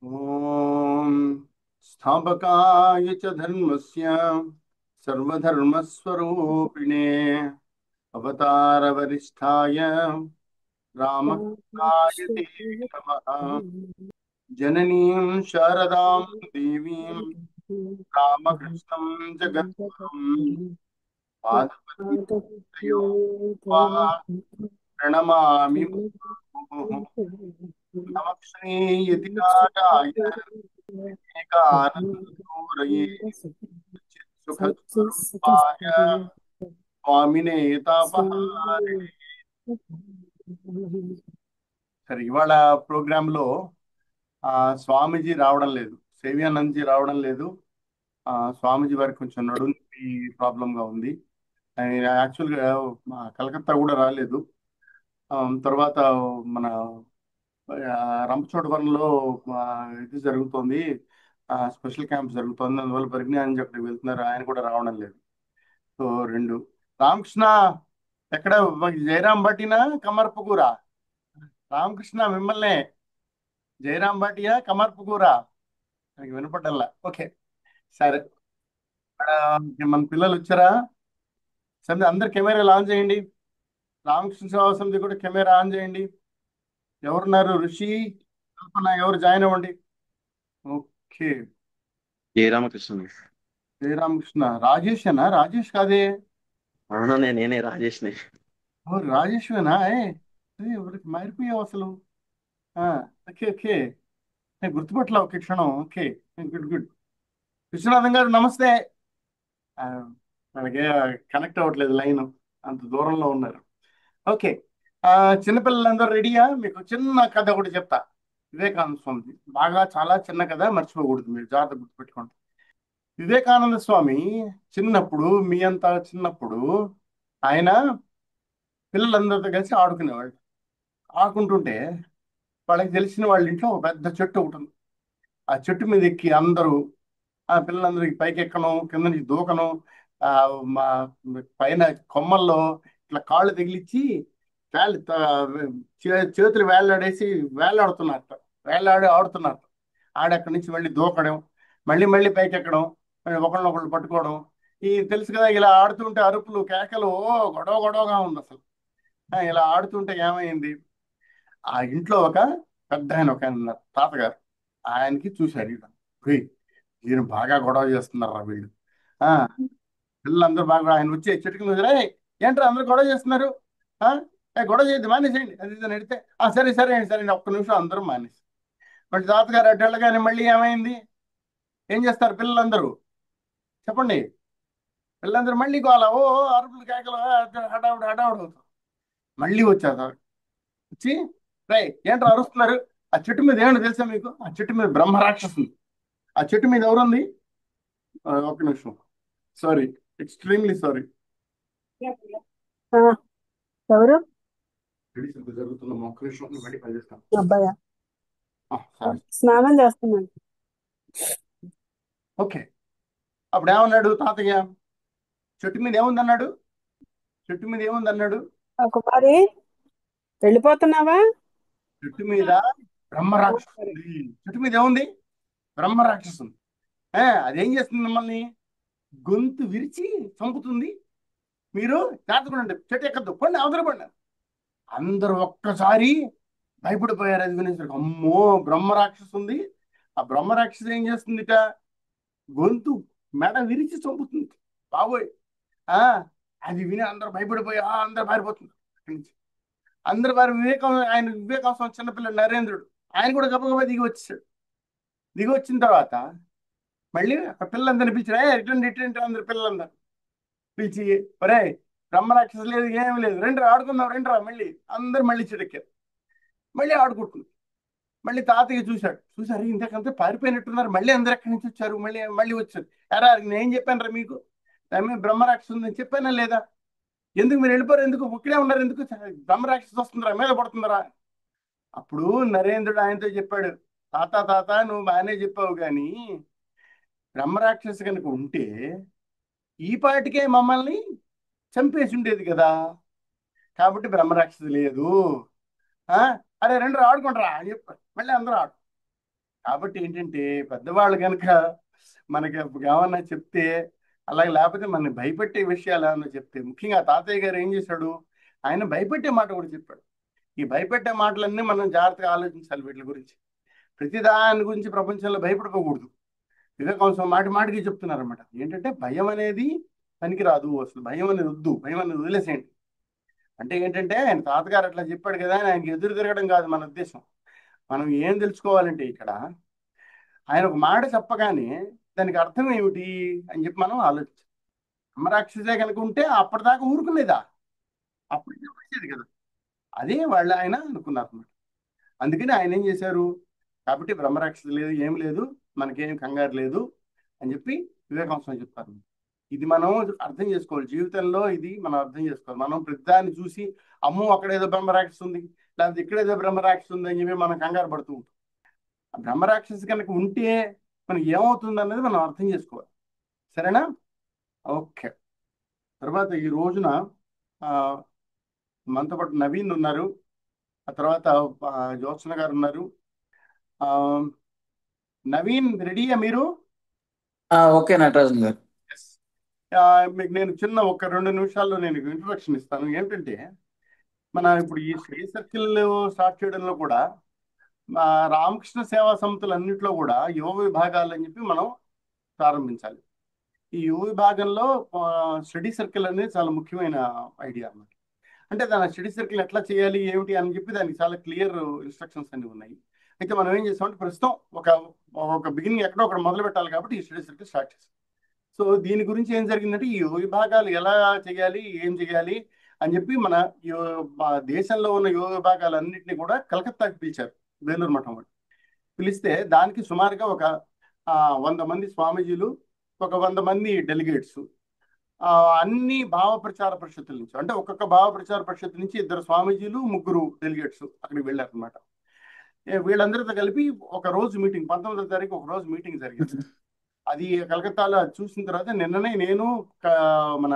ఓం స్థాపకాయ చ ధర్మస్య సర్వధర్మస్వరూపిణే అవతారవరిష్ఠాయ రామకృష్ణాయ తే నమః. జననీం శారదాం దేవీం రామకృష్ణం జగద్గురుం పాదపద్మం ప్రణమామి ముहुः. నమః శ్రీయతిరాజాయ ఏకానందూరయే చిత్సుఖస్వరూపాయ స్వామినే తాపహారిణే. సరే, ఇవాళ ప్రోగ్రామ్ లో స్వామీజీ రావడం లేదు, సేవ్యానందజీ రావడం లేదు. స్వామీజీ వారికి కొంచెం నడుంది ప్రాబ్లం గా ఉంది. ఆయన యాక్చువల్గా కలకత్తా కూడా రాలేదు. తర్వాత మన రంపచోడవరంలో ఆ, ఇది జరుగుతోంది, స్పెషల్ క్యాంప్ జరుగుతోంది. అందువల్ల పరిజ్ఞానం అక్కడికి వెళ్తున్నారు, ఆయన కూడా రావడం లేదు. సో రెండు. రామకృష్ణ ఎక్కడ? జయరాం భట్టినా కమర్పుకూరా? రామకృష్ణ మిమ్మల్నే. జయరాం భాటియా కమర్పుకూరా? నాకు వినపడ్డల్లా. ఓకే, సరే. మన పిల్లలు వచ్చారా? సరే, అందరు కెమెరాలు ఆన్ చేయండి. రామకృష్ణ సేవా సమితి కూడా కెమెరా ఆన్ చేయండి. ఎవరున్నారు? ఋషి, కల్పన, ఎవరు జాయిన్ అవ్వండి. ఓకే. ఏ రామకృష్ణ. శ్రీరామకృష్ణ. రాజేష్ అనా? రాజేష్ కాదే. అవునా, నేనే రాజేష్ని. ఓ రాజేష్వేనా? ఎవరికి మారిపోయావు అసలు. ఆ, ఓకే ఓకే. నేను గుర్తుపట్ల ఒక క్షణం. Okay, good good. విశ్వనాథం గారు నమస్తే. ఆ, మనకి కనెక్ట్ అవ్వట్లేదు లైన్, అంత దూరంలో ఉన్నారు. ఓకే. ఆ, చిన్నపిల్లలందరూ రెడీయా? మీకు చిన్న కథ ఒకటి చెప్తా. వివేకానంద స్వామి బాగా చాలా చిన్న కథ, మర్చిపోకూడదు, మీరు జాగ్రత్త గుర్తుపెట్టుకోండి. వివేకానంద స్వామి చిన్నప్పుడు, మీ అంతా చిన్నప్పుడు, ఆయన పిల్లలందరితో కలిసి ఆడుకునేవాళ్ళు. ఆడుకుంటుంటే వాళ్ళకి తెలిసిన వాళ్ళ ఇంట్లో ఒక పెద్ద చెట్టు ఒకటి ఉంది. ఆ చెట్టు మీద ఎక్కి అందరూ, ఆ పిల్లలందరికి పైకి ఎక్కడం, కింద నుంచి దూకడం, ఆ మా పైన కొమ్మల్లో ఇట్లా కాళ్ళు తగిలిచ్చి వేళ్ళ చేతులు వేలాడేసి వేలాడుతున్నారు, వేలాడి ఆడుతున్నారు. ఆడి అక్కడి నుంచి మళ్ళీ దూకడం, మళ్ళీ మళ్ళీ పైకి ఎక్కడం, మళ్ళీ ఒకళ్ళనొకళ్ళు పట్టుకోవడం. ఈ తెలుసు కదా, ఇలా ఆడుతుంటే అరుపులు కేకలు, గొడవ గొడవగా ఉంది అసలు. ఇలా ఆడుతుంటే ఏమైంది, ఆ ఇంట్లో ఒక పెద్ద ఆయన, ఒక ఆయన ఉన్నారు, తాతగారు. ఆయనకి చూశారు ఈయన. "హేయ్, ఈయన బాగా గొడవ చేస్తున్నారా వీళ్ళు. ఆ, పిల్లలందరూ బాగా, ఆయన వచ్చి చెట్టు కింద కూర్చొని, "ఏయ్, ఏంట్రా అందరూ గొడవ చేస్తున్నారు? ఆ, గొడవ చేయద్దు, మానేసేయండి" అది ఇది అని అడిగితే, సరే సరే అండి, సరే అండి, ఒక్క నిమిషం అందరూ మానేసి. మళ్ళీ తాతగారు అడ్డు వెళ్ళగానే మళ్ళీ ఏమైంది? ఏం చేస్తారు పిల్లలందరూ? చెప్పండి. పిల్లలందరూ మళ్ళీ గోల, ఓ అరుపులు కేకలు, హడావుడు హడావుడు అవుతుంది. మళ్ళీ వచ్చారు. వచ్చి, రై ఏంట్రా అరుస్తున్నారు? ఆ చెట్టు మీద ఏమన్నా తెలుసా మీకు? ఆ చెట్టు మీద బ్రహ్మ రాక్షసు ఉంది. ఆ చెట్టు మీద ఎవరుంది? ఒక్క నిమిషం, సారీ, ఎక్స్ట్రీమ్లీ సారీ. ఆ, ఎవరు? జరుగుతున్న ఒక్క నిమిషం, నేను మళ్ళీ పనిచేస్తాను. అబ్బాయా? సారీ. స్నానం చేస్తున్నాను. ఓకే. అప్పుడు ఏమన్నాడు తాతయ్య? చెట్టు మీద ఏముందన్నాడు? చెట్టు మీద ఏముందన్నాడు? కుమారి, వెళ్ళిపోతున్నావా? చెట్టు మీద బ్రహ్మ రాక్షసు ఉంది. చెట్టు మీద ఏముంది? బ్రహ్మ రాక్షసు ఉంది. అదేం చేస్తుంది? మిమ్మల్ని గొంతు విరిచి చంపుతుంది. మీరు జాతకుండండి, చెట్టు ఎక్కద్దు, పండి అవతల పడినారు. అందరూ ఒక్కసారి భయపడిపోయారు. అది వినేసరికి, అమ్మో బ్రహ్మ రాక్షసు ఉంది. ఆ బ్రహ్మ రాక్షసు ఏం చేస్తుందిట? గొంతు మెడ విరిచి చంపుతుంది. బాబోయ్. ఆ అది విని అందరూ భయపడిపోయి, అందరూ పారిపోతున్నారు అక్కడి నుంచి. అందరు వారి వివేకం, ఆయన వివేకాసం చిన్నపిల్లడు నరేంద్రుడు, ఆయన కూడా గబగబా దిగి వచ్చేసాడు. దిగి వచ్చిన తర్వాత మళ్ళీ ఆ పిల్లలందరినీ పిలిచాడు. రిటర్న్ రిటర్న్ అందరు పిల్లలందరూ పిలిచి, ఒరే బ్రహ్మ రాక్షసు లేదు, ఏమీ లేదు, రెండ్రా ఆడుకుందాం, రెండ్రా. మళ్ళీ అందరు మళ్ళీ చెడెక్కారు, మళ్ళీ ఆడుకుంటున్నారు. మళ్ళీ తాతయ్య చూశాడు. చూసారు ఇంతకంతా పారిపోయినట్టున్నారు, మళ్ళీ అందరు ఎక్కడి నుంచి వచ్చారు, మళ్ళీ మళ్ళీ వచ్చారు. ఎరా నేను చెప్పాను రా మీకు, ఆమె బ్రహ్మరాక్షసు ఉందని చెప్పానా లేదా? ఎందుకు మీరు వెళ్ళిపోరు? ఎందుకు ఇక్కడే ఉన్నారు? ఎందుకు? బ్రహ్మరాక్షసు వస్తుందిరా, మీద పడుతుందిరా. అప్పుడు నరేంద్రుడు ఆయనతో చెప్పాడు, తాత తాత, నువ్వు బాగానే చెప్పావు కానీ బ్రహ్మరాక్షసు కనుక ఉంటే ఈ పాటికే మమ్మల్ని చంపేసి ఉండేది కదా. కాబట్టి బ్రహ్మరాక్షసు లేదు. ఆ, అరే రెండు ఆడుకుంటారా అని చెప్పారు. మళ్ళీ అందరూ ఆడు. కాబట్టి ఏంటంటే పెద్దవాళ్ళు కనుక మనకి ఏమన్నా చెప్తే, అలాగే లేకపోతే మనని భయపెట్టే విషయాలు ఏమన్నా చెప్తే, ముఖ్యంగా తాతయ్య గారు ఏం చేశాడు, ఆయన భయపెట్టే మాట కూడా చెప్పాడు. ఈ భయపెట్టే మాటలన్నీ మనం జాగ్రత్తగా ఆలోచించాలి వీటి గురించి. ప్రతి దాని గురించి ప్రపంచంలో భయపడిపోకూడదు. వివేకానంద మాటి మాటికి చెప్తున్నారు అనమాట. ఏంటంటే భయం అనేది పనికిరాదు, అసలు భయం అనేది వద్దు, భయం అనేది వదిలేసేయండి. అంటే ఏంటంటే ఆయన తాతగారు అట్లా చెప్పాడు కదా అని ఆయనకి ఎదురు తిరగడం కాదు మన ఉద్దేశం. మనం ఏం తెలుసుకోవాలంటే ఇక్కడ ఆయన ఒక మాట చెప్పగానే దానికి అర్థం ఏమిటి అని చెప్పి మనం ఆలోచించాలి. బ్రహ్మరాక్షసే కనుక ఉంటే అప్పటిదాకా ఊరుకునేదా, అప్పుడు చెప్పేది కదా. అదే వాళ్ళు ఆయన అనుకున్నారు అన్నమాట. అందుకని ఆయన ఏం చేశారు, కాబట్టి బ్రహ్మరాక్షస లేదు, ఏం లేదు, మనకేం కంగారు లేదు అని చెప్పి వివేకానంద చెప్తారు. ఇది మనం అర్థం చేసుకోవాలి జీవితంలో, ఇది మనం అర్థం చేసుకోవాలి. మనం ప్రతిదాన్ని చూసి అమ్మో అక్కడ ఏదో బ్రహ్మరాక్షసు ఉంది, లేకపోతే ఇక్కడ ఏదో బ్రహ్మరాక్షసు ఉంది అని చెప్పి మనం కంగారు పడుతూ ఉంటాం. ఆ బ్రహ్మరాక్షసు కనుక ఉంటే మనకి ఏమవుతుంది అన్నది మనం అర్థం చేసుకోవాలి. సరేనా? ఓకే. తర్వాత ఈ రోజున ఆ, మనతో పాటు నవీన్ ఉన్నారు, ఆ తర్వాత జ్యోత్సన గారు ఉన్నారు. ఆ, నవీన్ రెడీయా మీరు? ఓకే నటరాజన్ గారు. ఎస్. మీకు నేను చిన్న ఒక 2 నిమిషాల్లో నేను ఇంట్రొడక్షన్ ఇస్తాను. ఏంటంటే మన ఇప్పుడు ఈ స్టడీ సర్కిల్ స్టార్ట్ చేయడంలో కూడా ఆ, రామకృష్ణ సేవా సమితులు అన్నింటిలో కూడా యువ విభాగాలు అని చెప్పి మనం ప్రారంభించాలి. ఈ యువ విభాగంలో స్టడీ సర్కిల్ అనేది చాలా ముఖ్యమైన ఐడియా అన్నమాట. అంటే దాని స్టడీ సర్కిల్ ఎట్లా చేయాలి ఏమిటి అని చెప్పి దానికి చాలా క్లియర్ ఇన్స్ట్రక్షన్స్ అన్ని ఉన్నాయి. అయితే మనం ఏం చేస్తామంటే ప్రస్తుతం ఒక ఒక బిగినింగ్ ఎక్కడో ఒకటి మొదలు పెట్టాలి కాబట్టి ఈ స్టడీ సర్కిల్ స్టార్ట్ చేస్తాం. సో దీని గురించి ఏం జరిగిందంటే ఈ యువ విభాగాలు ఎలా చేయాలి, ఏం చేయాలి అని చెప్పి మా దేశంలో ఉన్న యువ విభాగాలన్నింటినీ కూడా కలకత్తాకి పిలిచారు, వేలూరు మఠం వాళ్ళు. పిలిస్తే దానికి సుమారుగా ఒక 100 మంది స్వామీజీలు, ఒక 100 మంది డెలిగేట్స్, అన్ని భావ ప్రచార పరిషత్తుల నుంచి, అంటే ఒక్కొక్క భావ ప్రచార పరిషత్తు నుంచి 2 స్వామీజీలు, 3 డెలిగేట్స్ అక్కడికి వెళ్ళారనమాట. వీళ్ళందరితో కలిపి ఒక రోజు మీటింగ్, 19వ తారీఖు ఒక రోజు మీటింగ్ జరిగింది. అది కలకత్తాలో అది చూసిన తర్వాత నిన్ననే నేను మన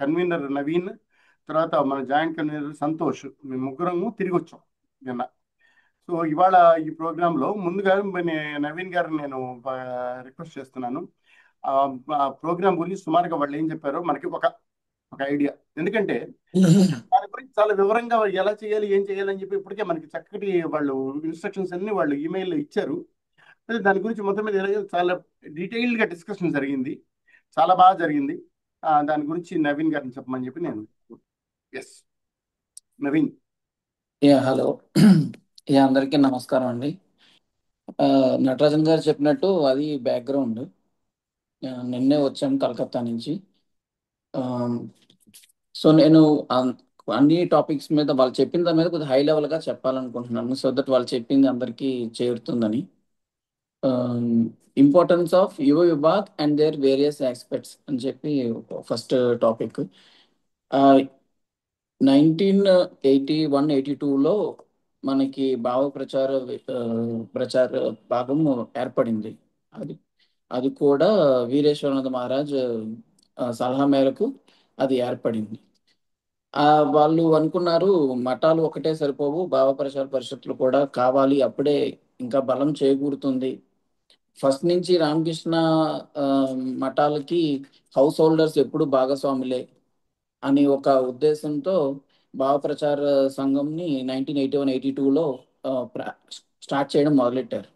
కన్వీనర్ నవీన్, తర్వాత మన జాయింట్ కన్వీనర్ సంతోష్, మేము ముగ్గురము తిరిగి వచ్చాం నిన్న. సో ఇవాళ ఈ ప్రోగ్రాంలో ముందుగా నవీన్ గారిని నేను రిక్వెస్ట్ చేస్తున్నాను. ఆ ప్రోగ్రామ్ గురించి సుమారుగా వాళ్ళు ఏం చెప్పారో మనకి ఒక ఒక ఐడియా. ఎందుకంటే దాని గురించి చాలా వివరంగా ఎలా చేయాలి, ఏం చేయాలి అని చెప్పి ఇప్పటికే మనకి చక్కటి వాళ్ళు ఇన్స్ట్రక్షన్స్ అన్ని వాళ్ళు ఈమెయిల్లో ఇచ్చారు. అయితే దాని గురించి మొత్తం మీద చాలా డీటెయిల్డ్గా డిస్కషన్ జరిగింది, చాలా బాగా జరిగింది. దాని గురించి నవీన్ గారిని చెప్పమని చెప్పి నేను. ఎస్ నవీన్. హలో. అందరికీ నమస్కారం అండి. నటరాజన్ గారు చెప్పినట్టు అది బ్యాక్గ్రౌండ్. నిన్నే వచ్చాను కలకత్తా నుంచి. సో నేను అన్ని టాపిక్స్ మీద వాళ్ళు చెప్పిన దాని మీద కొద్దిగా హై లెవెల్గా చెప్పాలనుకుంటున్నాను, సో దట్ వాళ్ళు చెప్పింది అందరికీ చేరుతుందని. Importance of Yuva Vibhag and there various aspects అని చెప్పి ఫస్ట్ టాపిక్. 1981-82లో మనకి భావ ప్రచార భాగం ఏర్పడింది. అది అది కూడా వీరేశ్వరనాథ మహారాజ్ సలహా మేరకు అది ఏర్పడింది. వాళ్ళు అనుకున్నారు మఠాలు ఒకటే సరిపోవు, భావ ప్రచార పరిషత్తులు కూడా కావాలి, అప్పుడే ఇంకా బలం చేకూరుతుంది. ఫస్ట్ నుంచి రామకృష్ణ మఠాలకి హౌస్ హోల్డర్స్ ఎప్పుడు భాగస్వాములే అని ఒక ఉద్దేశంతో భావ ప్రచార సంఘంని 1981-82లో స్టార్ట్ చేయడం మొదలెట్టారు.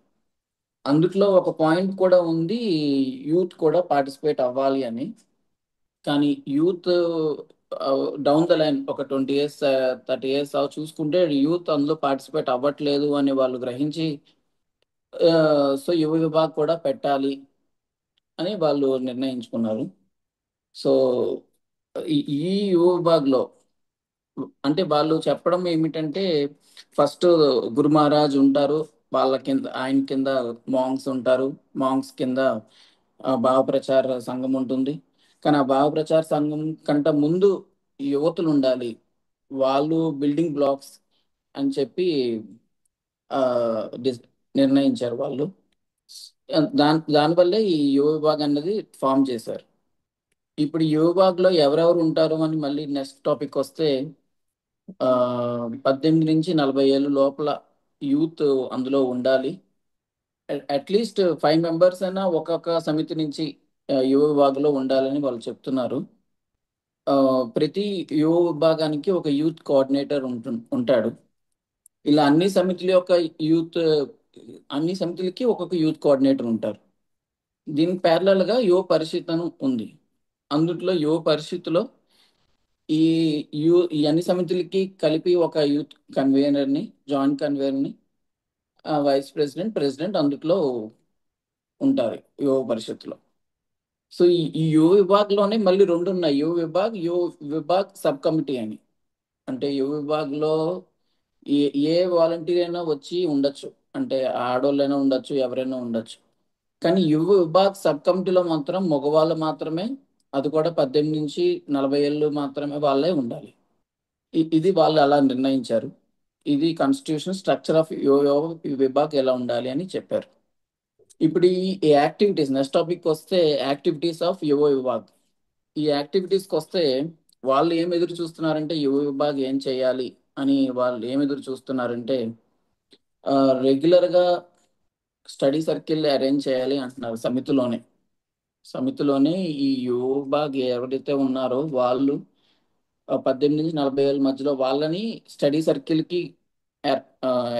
అందుట్లో ఒక పాయింట్ కూడా ఉంది, యూత్ కూడా పార్టిసిపేట్ అవ్వాలి అని. కానీ యూత్ డౌన్ ద లైన్ ఒక 20 years 30 years చూసుకుంటే యూత్ అందులో పార్టిసిపేట్ అవ్వట్లేదు అని వాళ్ళు గ్రహించి సో యువ విభాగ్ కూడా పెట్టాలి అని వాళ్ళు నిర్ణయించుకున్నారు. సో ఈ యువ విభాగ్లో అంటే వాళ్ళు చెప్పడం ఏమిటంటే ఫస్ట్ గురు మహారాజ్ ఉంటారు, వాళ్ళ కింద ఆయన కింద మాంగ్స్ ఉంటారు, మాంగ్స్ కింద భావ ప్రచార సంఘం ఉంటుంది. కానీ ఆ భావ ప్రచార సంఘం కంటే ముందు యువతులు ఉండాలి, వాళ్ళు బిల్డింగ్ బ్లాక్స్ అని చెప్పి ఆ, నిర్ణయించారు వాళ్ళు. దానివల్లే ఈ యువ విభాగ్ అన్నది ఫామ్ చేశారు. ఇప్పుడు యువ విభాగ్లో ఎవరెవరు ఉంటారు అని మళ్ళీ నెక్స్ట్ టాపిక్ వస్తే 18 నుంచి 40 ఏళ్ళ లోపల యూత్ అందులో ఉండాలి. అట్లీస్ట్ 5 మెంబర్స్ అయినా ఒక్కొక్క సమితి నుంచి యువ విభాగంలో ఉండాలని వాళ్ళు చెప్తున్నారు. ఆ, ప్రతి యువ విభాగానికి ఒక యూత్ కోఆర్డినేటర్ ఉంటాడు. ఇలా యూత్ అన్ని సమితులకి ఒక్కొక్క యూత్ కోఆర్డినేటర్ ఉంటారు. దీనికి ప్యారలల్ గా యువ పరిషత్ అని ఉంది. అందుట్లో యువ పరిషత్తులో ఈ ఈ అన్ని సమితులకి కలిపి ఒక యూత్ కన్వీనర్ ని, జాయింట్ కన్వీనర్ ని, వైస్ ప్రెసిడెంట్, ప్రెసిడెంట్ అందుట్లో ఉంటారు యువ పరిషత్తులో. సో ఈ యువ విభాగ్లోనే మళ్ళీ రెండు ఉన్నాయి, యువ విభాగ్ సబ్ కమిటీ అని. అంటే యువ విభాగ్లో ఏ ఏ వాలంటీర్ అయినా వచ్చి ఉండొచ్చు, అంటే ఆడోళ్ళైనా ఉండొచ్చు, ఎవరైనా ఉండొచ్చు. కానీ యువ విభాగ్ సబ్ కమిటీలో మాత్రం మగవాళ్ళు మాత్రమే, అది కూడా 18 నుంచి 40 ఏళ్ళు మాత్రమే వాళ్ళే ఉండాలి. ఇది వాళ్ళు అలా నిర్ణయించారు. ఇది constitution structure of Yuva vibhag ఎలా ఉండాలి అని చెప్పారు. ఇప్పుడు ఈ యాక్టివిటీస్, నెక్స్ట్ టాపిక్ వస్తే యాక్టివిటీస్ ఆఫ్ యువ విభాగ్. ఈ యాక్టివిటీస్కి వస్తే వాళ్ళు ఏం ఎదురు చూస్తున్నారంటే, యువ విభాగ్ ఏం చేయాలి అని వాళ్ళు ఏం ఎదురు చూస్తున్నారంటే, రెగ్యులర్గా స్టడీ సర్కిల్ అరేంజ్ చేయాలి అంటున్నారు సమితిలోనే ఈ యువ విభాగ్ ఎవరైతే ఉన్నారో వాళ్ళు 18 నుంచి 40 ఏళ్ళ మధ్యలో వాళ్ళని స్టడీ సర్కిల్కి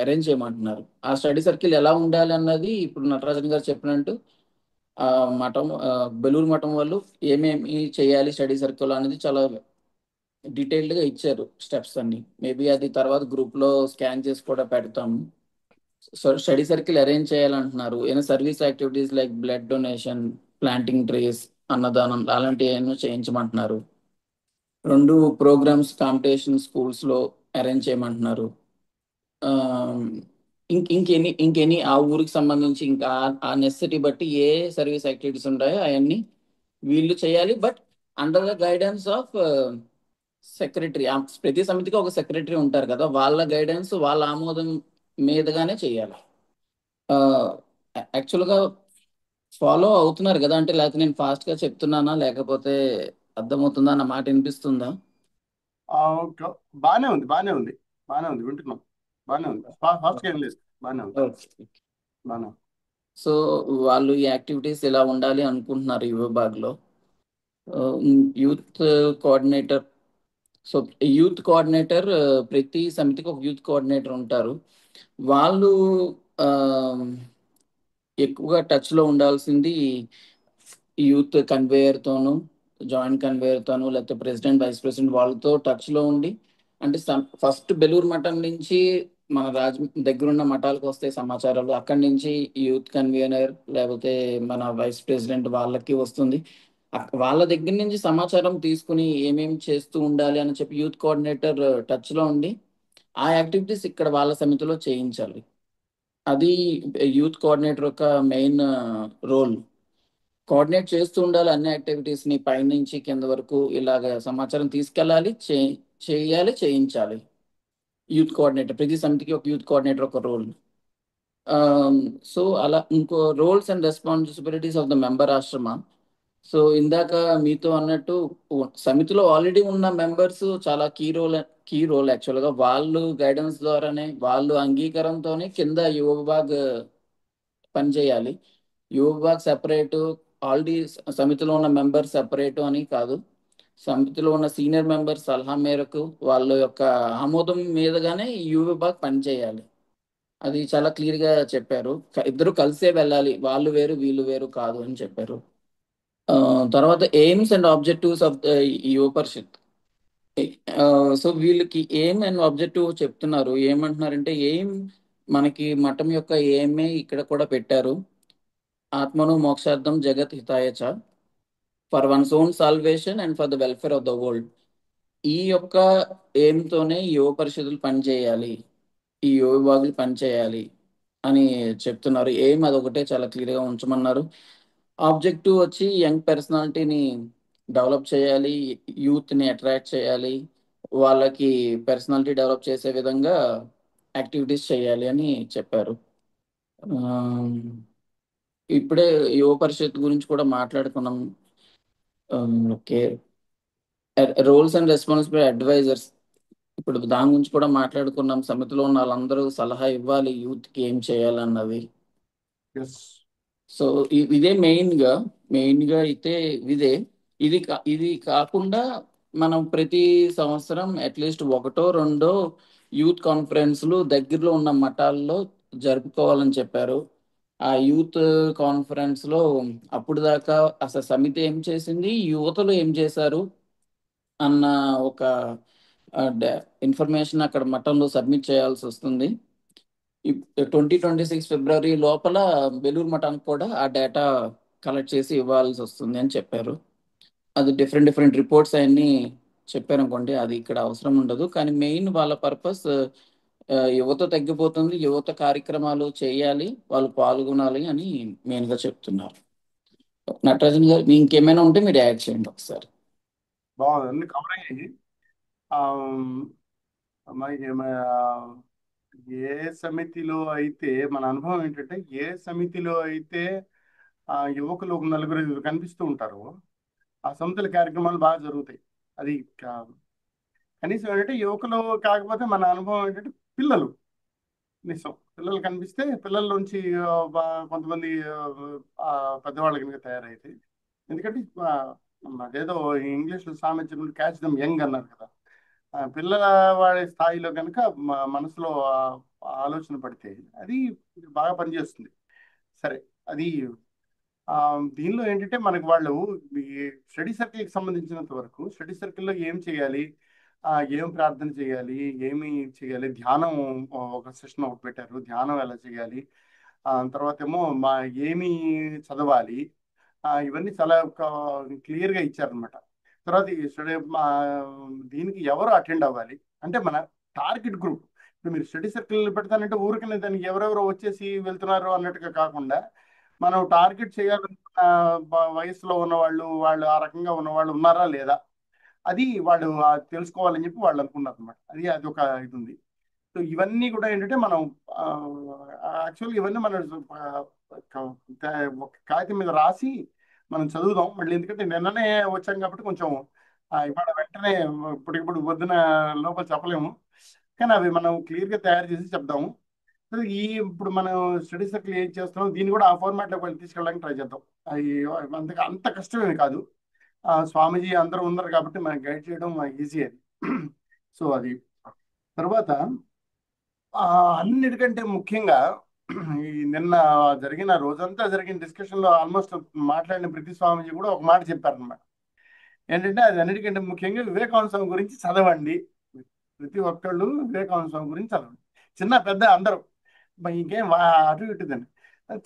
అరేంజ్ చేయమంటున్నారు. ఆ స్టడీ సర్కిల్ ఎలా ఉండాలి అన్నది ఇప్పుడు నటరాజన్ గారు చెప్పినట్టు ఆ బెలూరు మఠం వాళ్ళు ఏమేమి చేయాలి స్టడీ సర్కిల్ అనేది చాలా డీటెయిల్డ్గా ఇచ్చారు స్టెప్స్ అన్ని. మేబీ అది తర్వాత గ్రూప్లో స్కాన్ చేసి కూడా పెడతాము. సో స్టడీ సర్కిల్ అరేంజ్ చేయాలంటున్నారు. ఏమైనా service activities like blood donation, planting trees, అన్నదానం అలాంటివి ఏమైనా చేయించమంటున్నారు. 2 ప్రోగ్రామ్స్ కాంపిటీషన్ స్కూల్స్లో అరేంజ్ చేయమంటున్నారు. ఆ, ఇంకెన్ని ఆ ఊరికి సంబంధించి ఇంకా ఆ నెసెసిటీ బట్టి ఏ సర్వీస్ యాక్టివిటీస్ ఉంటాయో అవన్నీ వీళ్ళు చేయాలి. But under the guidance of secretary. ప్రతి సమితికి ఒక సెక్రటరీ ఉంటారు కదా, వాళ్ళ గైడెన్స్, వాళ్ళ ఆమోదం మీదుగానే చేయాలి. యాక్చువల్గా ఫాలో అవుతున్నారు కదా, అంటే లేకపోతే నేను ఫాస్ట్గా చెప్తున్నానా, లేకపోతే అర్థమవుతుందా, నా మాట వినిపిస్తుందా? ఓకే. బాగానే ఉంది, బాగానే ఉంది, బాగానే ఉంది, వింటున్నాం. బాగానే ఉంది, ఫాస్ట్గా ఏం లేదు, బాగానే ఉంది, బాగానే ఉంది. సో వాళ్ళు ఈ యాక్టివిటీస్ ఎలా ఉండాలి అనుకుంటున్నారు ఈ విభాగ్లో. Youth coordinator. So youth coordinator, ప్రతి సమితికి ఒక యూత్ కోఆర్డినేటర్ ఉంటారు. వాళ్ళు ఆ, ఎక్కువగా టచ్లో ఉండాల్సింది యూత్ కన్వేయర్తోనూ, జాయింట్ కన్వేయర్తోనూ, లేకపోతే ప్రెసిడెంట్, వైస్ ప్రెసిడెంట్ వాళ్ళతో టచ్లో ఉండి, అంటే ఫస్ట్ బెలూరు మఠం నుంచి మన దగ్గరున్న మఠాలకు వస్తే సమాచారాలు, అక్కడి నుంచి యూత్ కన్వీనర్ లేకపోతే మన వైస్ ప్రెసిడెంట్ వాళ్ళకి వస్తుంది. వాళ్ళ దగ్గర నుంచి సమాచారం తీసుకుని ఏమేమి చేస్తూ ఉండాలి అని చెప్పి యూత్ కోఆర్డినేటర్ టచ్లో ఉండి ఆ యాక్టివిటీస్ ఇక్కడ వాళ్ళ సమితిలో చేయించాలి. అది యూత్ కోఆర్డినేటర్ యొక్క మెయిన్ రోల్. కోఆర్డినేట్ చేస్తూ ఉండాలి అన్ని యాక్టివిటీస్ ని, పైనుంచి కింద వరకు ఇలాగ సమాచారం తీసుకెళ్ళాలి, చేయించాలి. యూత్ కోఆర్డినేటర్, ప్రతి సమితికి ఒక యూత్ కోఆర్డినేటర్ ఒక రోల్. సో అలా ఇంకో roles and responsibilities of the member ashram. So ఇందాక మీతో అన్నట్టు సమితిలో ఆల్రెడీ ఉన్న మెంబర్స్ చాలా కీ రోల్ యాక్చువల్గా వాళ్ళు గైడెన్స్ ద్వారానే, వాళ్ళు అంగీకారంతోనే కింద యువ విభాగ్ పనిచేయాలి. యువ విభాగ్ సెపరేట్, ఆల్రెడీ సమితిలో ఉన్న మెంబర్ సెపరేట్ అని కాదు. సమితిలో ఉన్న సీనియర్ మెంబర్ సలహా మేరకు వాళ్ళ యొక్క ఆమోదం మీదుగానే యువ విభాగ్ పనిచేయాలి. అది చాలా క్లియర్ గా చెప్పారు. ఇద్దరు కలిసే వెళ్ళాలి, వాళ్ళు వేరు వీళ్ళు వేరు కాదు అని చెప్పారు. తర్వాత aims and objectives of the యువ పరిషత్. సో వీళ్ళకి ఎయిమ్ అండ్ ఆబ్జెక్టివ్ చెప్తున్నారు. ఏమంటున్నారంటే, ఎయిమ్ మనకి మఠం యొక్క ఎయిమే ఇక్కడ కూడా పెట్టారు. ఆత్మను మోక్షార్థం జగత్ హితాయచ, for one's own salvation and for the welfare of the world. ఈ యొక్క ఎయిమ్ తోనే యువ పరిషత్తులు పనిచేయాలి, ఈ యువ విభాగులు పనిచేయాలి అని చెప్తున్నారు. ఎయిమ్ అదొకటే చాలా క్లియర్ గా ఉంచమన్నారు. ఆబ్జెక్టివ్ వచ్చి యంగ్ పర్సనాలిటీని డెవలప్ చేయాలి, యూత్ ని అట్రాక్ట్ చేయాలి, వాళ్ళకి పర్సనాలిటీ డెవలప్ చేసే విధంగా యాక్టివిటీస్ చేయాలి అని చెప్పారు. ఇప్పుడే యువ పరిషత్ గురించి కూడా మాట్లాడుకున్నాం. Okay, roles and responsibility advisers, ఇప్పుడు దాని గురించి కూడా మాట్లాడుకున్నాం. సమితిలో ఉన్న వాళ్ళందరూ సలహా ఇవ్వాలి యూత్కి ఏం చేయాలన్నది. ఎస్. సో ఇదే మెయిన్ గా అయితే ఇదే. ఇది కాకుండా మనం ప్రతి సంవత్సరం అట్లీస్ట్ ఒకటో రెండో యూత్ కాన్ఫరెన్స్లు దగ్గరలో ఉన్న మఠాల్లో జరుపుకోవాలని చెప్పారు. ఆ యూత్ కాన్ఫరెన్స్ లో అప్పుడు దాకా అసలు సమితి ఏం చేసింది, యువతలు ఏం చేశారు అన్న ఒక ఇన్ఫర్మేషన్ అక్కడ మఠంలో సబ్మిట్ చేయాల్సి వస్తుంది. 2026 ఫిబ్రవరి లోపల బెలూరు మఠానికి కూడా ఆ డేటా కలెక్ట్ చేసి ఇవ్వాల్సి వస్తుంది అని చెప్పారు. అది డిఫరెంట్ రిపోర్ట్స్ అన్ని చెప్పారు అనుకోండి, అది ఇక్కడ అవసరం ఉండదు. కానీ మెయిన్ వాళ్ళ పర్పస్ యువత తగ్గిపోతుంది, యువత కార్యక్రమాలు చేయాలి, వాళ్ళు పాల్గొనాలి అని మెయిన్ గా చెప్తున్నారు. నటరాజన్ గారు, మీ ఇంకేమైనా ఉంటే మీరు యాడ్ చేయండి ఒకసారి. బాగుంది, అన్ని కవర్ అయ్యాయి. మనకి ఏ సమితిలో అయితే మన అనుభవం ఏంటంటే, ఏ సమితిలో అయితే యువకులు ఒక నలుగురు ఐదుగురు కనిపిస్తూ ఉంటారు, ఆ సమితుల కార్యక్రమాలు బాగా జరుగుతాయి. అది కనీసం ఏంటంటే యువకులు కాకపోతే మన అనుభవం ఏంటంటే పిల్లలు, నిజం పిల్లలు కనిపిస్తే పిల్లల నుంచి కొంతమంది ఆ, పెద్దవాళ్ళ కింద తయారైతే. ఎందుకంటే అదేదో ఇంగ్లీష్లో సామెత క్యాచ్ దమ్ యంగ్ అన్నారు కదా. పిల్లల వాడి స్థాయిలో కనుక మనసులో ఆలోచన పడితే అది బాగా పనిచేస్తుంది. సరే, అది ఆ, దీనిలో ఏంటంటే మనకి వాళ్ళు ఈ స్టడీ సర్కిల్కి సంబంధించినంత వరకు స్టడీ సర్కిల్లో ఏం చేయాలి, ఏం ప్రార్థన చేయాలి, ఏమి చేయాలి, ధ్యానం ఒక సెషన్ ఒకటి పెట్టారు, ధ్యానం ఎలా చేయాలి, తర్వాత ఏమో ఏమి చదవాలి, ఇవన్నీ చాలా క్లియర్గా ఇచ్చారనమాట. తర్వాత ఈ స్టడీ దీనికి ఎవరు అటెండ్ అవ్వాలి అంటే మన టార్గెట్ గ్రూప్. ఇప్పుడు మీరు స్టడీ సర్కిల్ పెడతానంటే ఊరికనే దానికి ఎవరెవరు వచ్చేసి వెళ్తున్నారు అన్నట్టుగా కాకుండా, మనం టార్గెట్ చేయాలనుకున్న వయసులో ఉన్నవాళ్ళు, వాళ్ళు ఆ రకంగా ఉన్నవాళ్ళు ఉన్నారా లేదా, అది వాళ్ళు తెలుసుకోవాలని చెప్పి వాళ్ళు అనుకున్నారు అనమాట. అది ఒక ఇది ఉంది. సో ఇవన్నీ కూడా ఏంటంటే మనం యాక్చువల్గా ఇవన్నీ మనం ఒక కాగితం మీద రాసి మనం చదువుదాం మళ్ళీ, ఎందుకంటే నిన్ననే వచ్చాం కాబట్టి కొంచెం ఇవాళ వెంటనే ఇప్పటికిప్పుడు పొద్దున లోపల చెప్పలేము. కానీ అవి మనం క్లియర్గా తయారు చేసి చెప్దాము. సో ఇప్పుడు మనం స్టడీ సర్కిల్ ఏం చేస్తున్నాం దీన్ని కూడా ఆ ఫార్మాట్లో వాళ్ళు తీసుకెళ్ళడానికి ట్రై చేద్దాం. అది అంత కష్టమేమి కాదు. స్వామీజీ అందరూ ఉన్నారు కాబట్టి మనకి గైడ్ చేయడం ఈజీ అది. సో అది తర్వాత అన్నిటికంటే ముఖ్యంగా ఈ నిన్న జరిగిన రోజంతా జరిగిన డిస్కషన్లో ఆల్మోస్ట్ మాట్లాడిన ప్రతి స్వామీజీ కూడా ఒక మాట చెప్పారనమాట. ఏంటంటే అది అన్నిటికంటే ముఖ్యంగా వివేకానంద స్వామి గురించి చదవండి. ప్రతి ఒక్కళ్ళు వివేకానంద స్వామి గురించి చదవండి, చిన్న పెద్ద అందరూ. ఇంకేం అటు ఇటుదండి.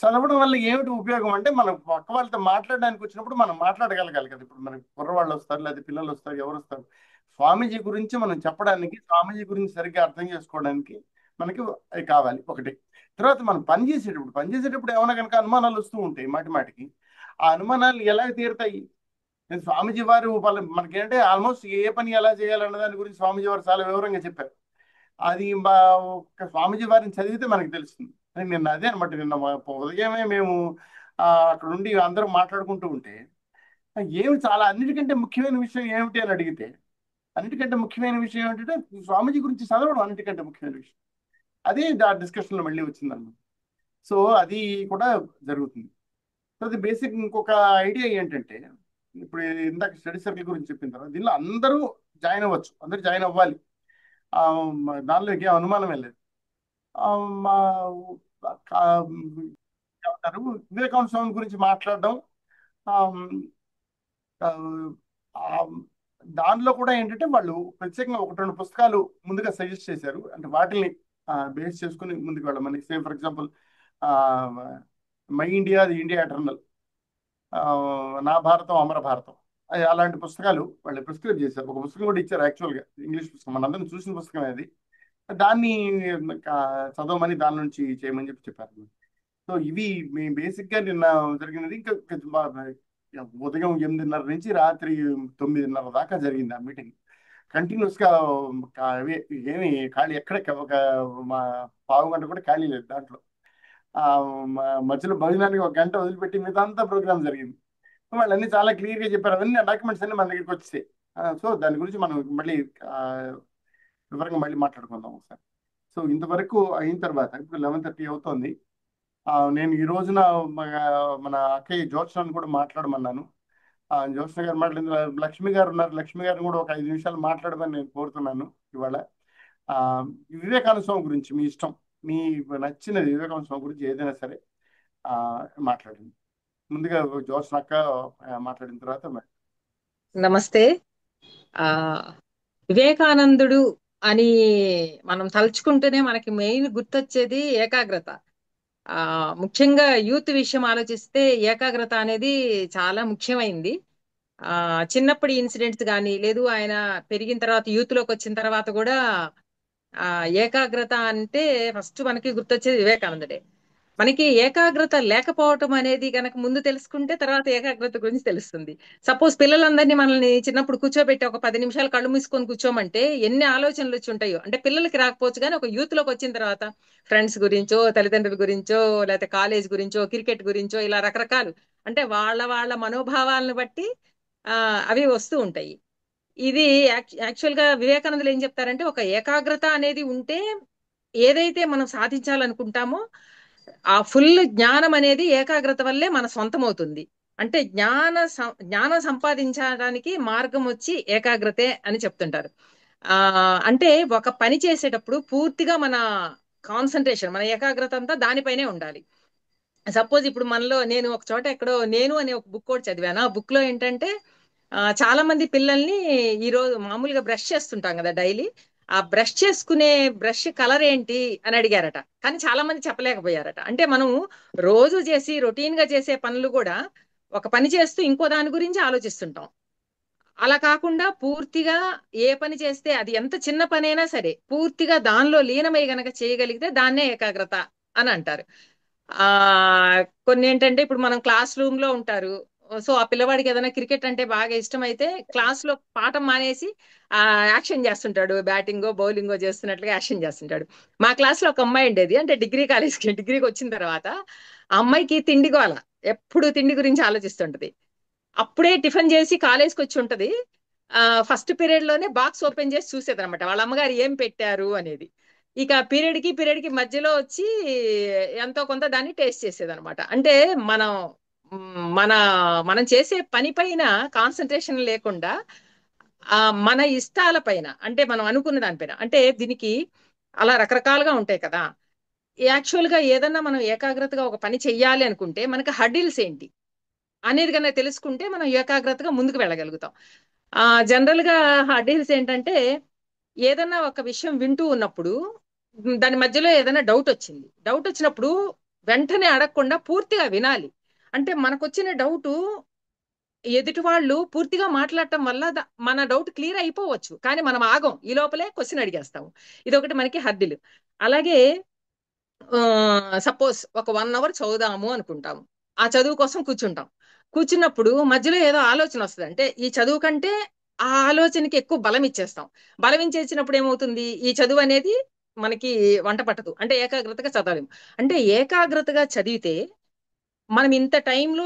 చదవడం వల్ల ఏమిటి ఉపయోగం అంటే, మనం పక్క వాళ్ళతో మాట్లాడడానికి వచ్చినప్పుడు మనం మాట్లాడగలగాలి కదా. ఇప్పుడు మనకి కుర్రవాళ్ళు వస్తారు, లేదా పిల్లలు వస్తారు, ఎవరు వస్తారు, స్వామీజీ గురించి మనం చెప్పడానికి, స్వామీజీ గురించి సరిగ్గా అర్థం చేసుకోవడానికి మనకి అది కావాలి ఒకటి. తర్వాత మనం పనిచేసేటప్పుడు ఏమైనా కనుక అనుమానాలు వస్తూ ఉంటాయి మాటి మాటికి. ఆ అనుమానాలు ఎలా తీరుతాయి? స్వామీజీ వారు మనకేంటే ఆల్మోస్ట్ ఏ పని ఎలా చేయాలన్న దాని గురించి స్వామీజీ వారు చాలా వివరంగా చెప్పారు. అది స్వామీజీ వారిని చదివితే మనకి తెలుస్తుంది. నిన్న అదే అనమాట, నిన్న ఉదయమే మేము అక్కడ నుండి అందరం మాట్లాడుకుంటూ ఉంటే, ఏమి చాలా అన్నిటికంటే ముఖ్యమైన విషయం ఏమిటి అని అడిగితే, అన్నిటికంటే ముఖ్యమైన విషయం ఏంటంటే స్వామీజీ గురించి చదవడం అన్నిటికంటే ముఖ్యమైన విషయం. అదే ఆ డిస్కషన్లో మళ్ళీ వచ్చిందన్నమాట. సో అది కూడా జరుగుతుంది. సో అది బేసిక్. ఇంకొక ఐడియా ఏంటంటే, ఇప్పుడు ఇందాక స్టడీ సర్కిల్ గురించి చెప్పిన తర్వాత దీనిలో అందరూ జాయిన్ అవ్వచ్చు, అందరూ జాయిన్ అవ్వాలి. దానిలో ఏం అనుమానం లేదు. మా ఏమంటారు, వివేకానంద స్వామి గురించి మాట్లాడడం, ఆమ్, ఆ, ఆ, దానిలో కూడా ఏంటంటే వాళ్ళు ప్రత్యేకంగా ఒకటి రెండు పుస్తకాలు ముందుగా సజెస్ట్ చేశారు. అంటే వాటిని బేస్ చేసుకుని ముందుకు వెళ్ళమని. Say for example my India the India eternal, నా భారతం అమర భారతం, అలాంటి పుస్తకాలు వాళ్ళు ప్రిస్క్రైబ్ చేశారు. ఒక పుస్తకం కూడా ఇచ్చారు, యాక్చువల్గా ఇంగ్లీష్ పుస్తకం, మనందరం చూసిన పుస్తకం అది. దాన్ని చదవమని, దాని నుంచి చేయమని చెప్పారు. సో ఇవి మీ బేసిక్గా నిన్న జరిగినది. ఇంకా ఉదయం 8:30 నుంచి రాత్రి 9:30 దాకా జరిగింది ఆ మీటింగ్. కంటిన్యూస్గా ఏమి ఖాళీ ఎక్కడ ఒక మా పావు గంట కూడా ఖాళీ లేదు దాంట్లో. మధ్యలో భోజనానికి ఒక గంట వదిలిపెట్టి మిగతా అంతా ప్రోగ్రామ్ జరిగింది. వాళ్ళు అన్ని చాలా క్లియర్గా చెప్పారు. అవన్నీ డాక్యుమెంట్స్ అన్ని మన దగ్గరికి వచ్చాయి. సో దాని గురించి మనం మళ్ళీ వివరంగా మళ్ళీ మాట్లాడుకుందాం ఒకసారి. సో ఇంతవరకు అయిన తర్వాత ఇప్పుడు 11:30 అవుతోంది. నేను ఈ రోజున మన అక్కయ్య జ్యోత్స్నాన్ని కూడా మాట్లాడమన్నాను. జ్యోత్స్న గారు మాట్లాడింది. లక్ష్మి గారు ఉన్నారు, లక్ష్మి గారిని కూడా ఒక 5 నిమిషాలు మాట్లాడమని నేను కోరుతున్నాను ఇవాళ. ఆ, వివేకానంద స్వామి గురించి మీ ఇష్టం, మీ నచ్చిన వివేకానంద స్వామి గురించి ఏదైనా సరే ఆ, మాట్లాడండి. ముందుగా జ్యోత్స్న అక్క మాట్లాడిన తర్వాత నమస్తే. ఆ వివేకానందుడు అని మనం తలుచుకుంటూనే మనకి మెయిన్ గుర్తొచ్చేది ఏకాగ్రత. ఆ ముఖ్యంగా యూత్ విషయం ఆలోచిస్తే ఏకాగ్రత అనేది చాలా ముఖ్యమైంది. ఆ చిన్నప్పటి ఇన్సిడెంట్స్ కానీ లేదు, ఆయన పెరిగిన తర్వాత యూత్ లోకి వచ్చిన తర్వాత కూడా ఆ ఏకాగ్రత అంటే ఫస్ట్ మనకి గుర్తొచ్చేది వివేకానందుడే. మనకి ఏకాగ్రత లేకపోవటం అనేది గనక ముందు తెలుసుకుంటే తర్వాత ఏకాగ్రత గురించి తెలుస్తుంది. సపోజ్ పిల్లలందరినీ మనల్ని చిన్నప్పుడు కూర్చోబెట్టి ఒక 10 నిమిషాలు కళ్ళు మూసుకొని కూర్చోమంటే ఎన్ని ఆలోచనలు వచ్చి ఉంటాయో. అంటే పిల్లలకి రాకపోవచ్చు కానీ ఒక యూత్ లోకి వచ్చిన తర్వాత ఫ్రెండ్స్ గురించో, తల్లిదండ్రుల గురించో, లేకపోతే కాలేజ్ గురించో, క్రికెట్ గురించో, ఇలా రకరకాలు అంటే వాళ్ళ వాళ్ళ మనోభావాలను బట్టి ఆ అవి వస్తూ ఉంటాయి. ఇది యాక్చువల్ గా వివేకానందులు ఏం చెప్తారంటే ఒక ఏకాగ్రత అనేది ఉంటే ఏదైతే మనం సాధించాలనుకుంటామో ఆ ఫుల్ జ్ఞానం అనేది ఏకాగ్రత వల్లే మన సొంతం అవుతుంది. అంటే జ్ఞానం సంపాదించడానికి మార్గం వచ్చి ఏకాగ్రతే అని చెప్తుంటారు. ఆ అంటే ఒక పని చేసేటప్పుడు పూర్తిగా మన కాన్సన్ట్రేషన్, మన ఏకాగ్రత అంతా దానిపైనే ఉండాలి. సపోజ్ ఇప్పుడు మనలో నేను ఒక చోట ఎక్కడో నేను అనే ఒక బుక్ కూడా చదివాను. ఆ బుక్ లో ఏంటంటే చాలా మంది పిల్లల్ని ఈ రోజు మామూలుగా బ్రష్ చేస్తుంటాం కదా డైలీ, ఆ బ్రష్ చేసుకునే బ్రష్ కలర్ ఏంటి అని అడిగారట. కానీ చాలా మంది చెప్పలేకపోయారట. అంటే మనం రోజు చేసి రొటీన్ గా చేసే పనులు కూడా ఒక పని చేస్తూ ఇంకో దాని గురించి ఆలోచిస్తుంటాం. అలా కాకుండా పూర్తిగా ఏ పని చేస్తే అది ఎంత చిన్న పనైనా సరే పూర్తిగా దానిలో లీనమై గనక చేయగలిగితే దాన్నే ఏకాగ్రత అని అంటారు. ఆ కొన్ని ఏంటంటే ఇప్పుడు మనం క్లాస్ రూమ్ లో ఉంటారు. సో ఆ పిల్లవాడికి ఏదైనా క్రికెట్ అంటే బాగా ఇష్టం అయితే క్లాస్ లో పాఠం మానేసి ఆ యాక్షన్ చేస్తుంటాడు, బ్యాటింగో బౌలింగో చేస్తున్నట్లుగా యాక్షన్ చేస్తుంటాడు. మా క్లాస్ లో ఒక అమ్మాయి ఉండేది, అంటే డిగ్రీకి వచ్చిన తర్వాత ఆ అమ్మాయికి తిండి గోల, ఎప్పుడు తిండి గురించి ఆలోచిస్తుంటది. అప్పుడే టిఫిన్ చేసి కాలేజ్కి వచ్చి ఉంటది. ఫస్ట్ పీరియడ్ లోనే బాక్స్ ఓపెన్ చేసి చూసేది అనమాట వాళ్ళ అమ్మగారు ఏం పెట్టారు అనేది. ఇక పీరియడ్ కి మధ్యలో వచ్చి ఎంతో కొంత దాన్ని టేస్ట్ చేసేది అనమాట. అంటే మనం మన మనం చేసే పని పైన కాన్సన్ట్రేషన్ లేకుండా ఆ మన ఇష్టాల పైన, అంటే మనం అనుకున్న దానిపైన, అంటే దీనికి అలా రకరకాలుగా ఉంటాయి కదా. యాక్చువల్ గా ఏదన్నా మనం ఏకాగ్రతగా ఒక పని చెయ్యాలి అనుకుంటే మనకి హడిల్స్ ఏంటి అనేది కన్నా తెలుసుకుంటే మనం ఏకాగ్రతగా ముందుకు వెళ్ళగలుగుతాం. జనరల్ గా హర్డిల్స్ ఏంటంటే ఏదన్నా ఒక విషయం వింటూ ఉన్నప్పుడు దాని మధ్యలో ఏదైనా డౌట్ వచ్చినప్పుడు వెంటనే అడగకుండా పూర్తిగా వినాలి. అంటే మనకు వచ్చిన డౌట్ ఎదుటి వాళ్ళు పూర్తిగా మాట్లాడటం వల్ల మన డౌట్ క్లియర్ అయిపోవచ్చు, కానీ మనం ఆగం, ఈ లోపలే క్వశ్చన్ అడిగేస్తాము. ఇది ఒకటి మనకి హద్దులు. అలాగే సపోజ్ ఒక 1 అవర్ చదువుదాము అనుకుంటాము. ఆ చదువు కోసం కూర్చుంటాం. కూర్చున్నప్పుడు మధ్యలో ఏదో ఆలోచన వస్తుంది, అంటే ఈ చదువు కంటే ఆ ఆలోచనకి ఎక్కువ బలం ఇచ్చేస్తాం. బలం ఇచ్చేసినప్పుడు ఏమవుతుంది, ఈ చదువు అనేది మనకి వంట పట్టదు, అంటే ఏకాగ్రతగా చదవలేము. అంటే ఏకాగ్రతగా చదివితే మనం ఇంత టైంలో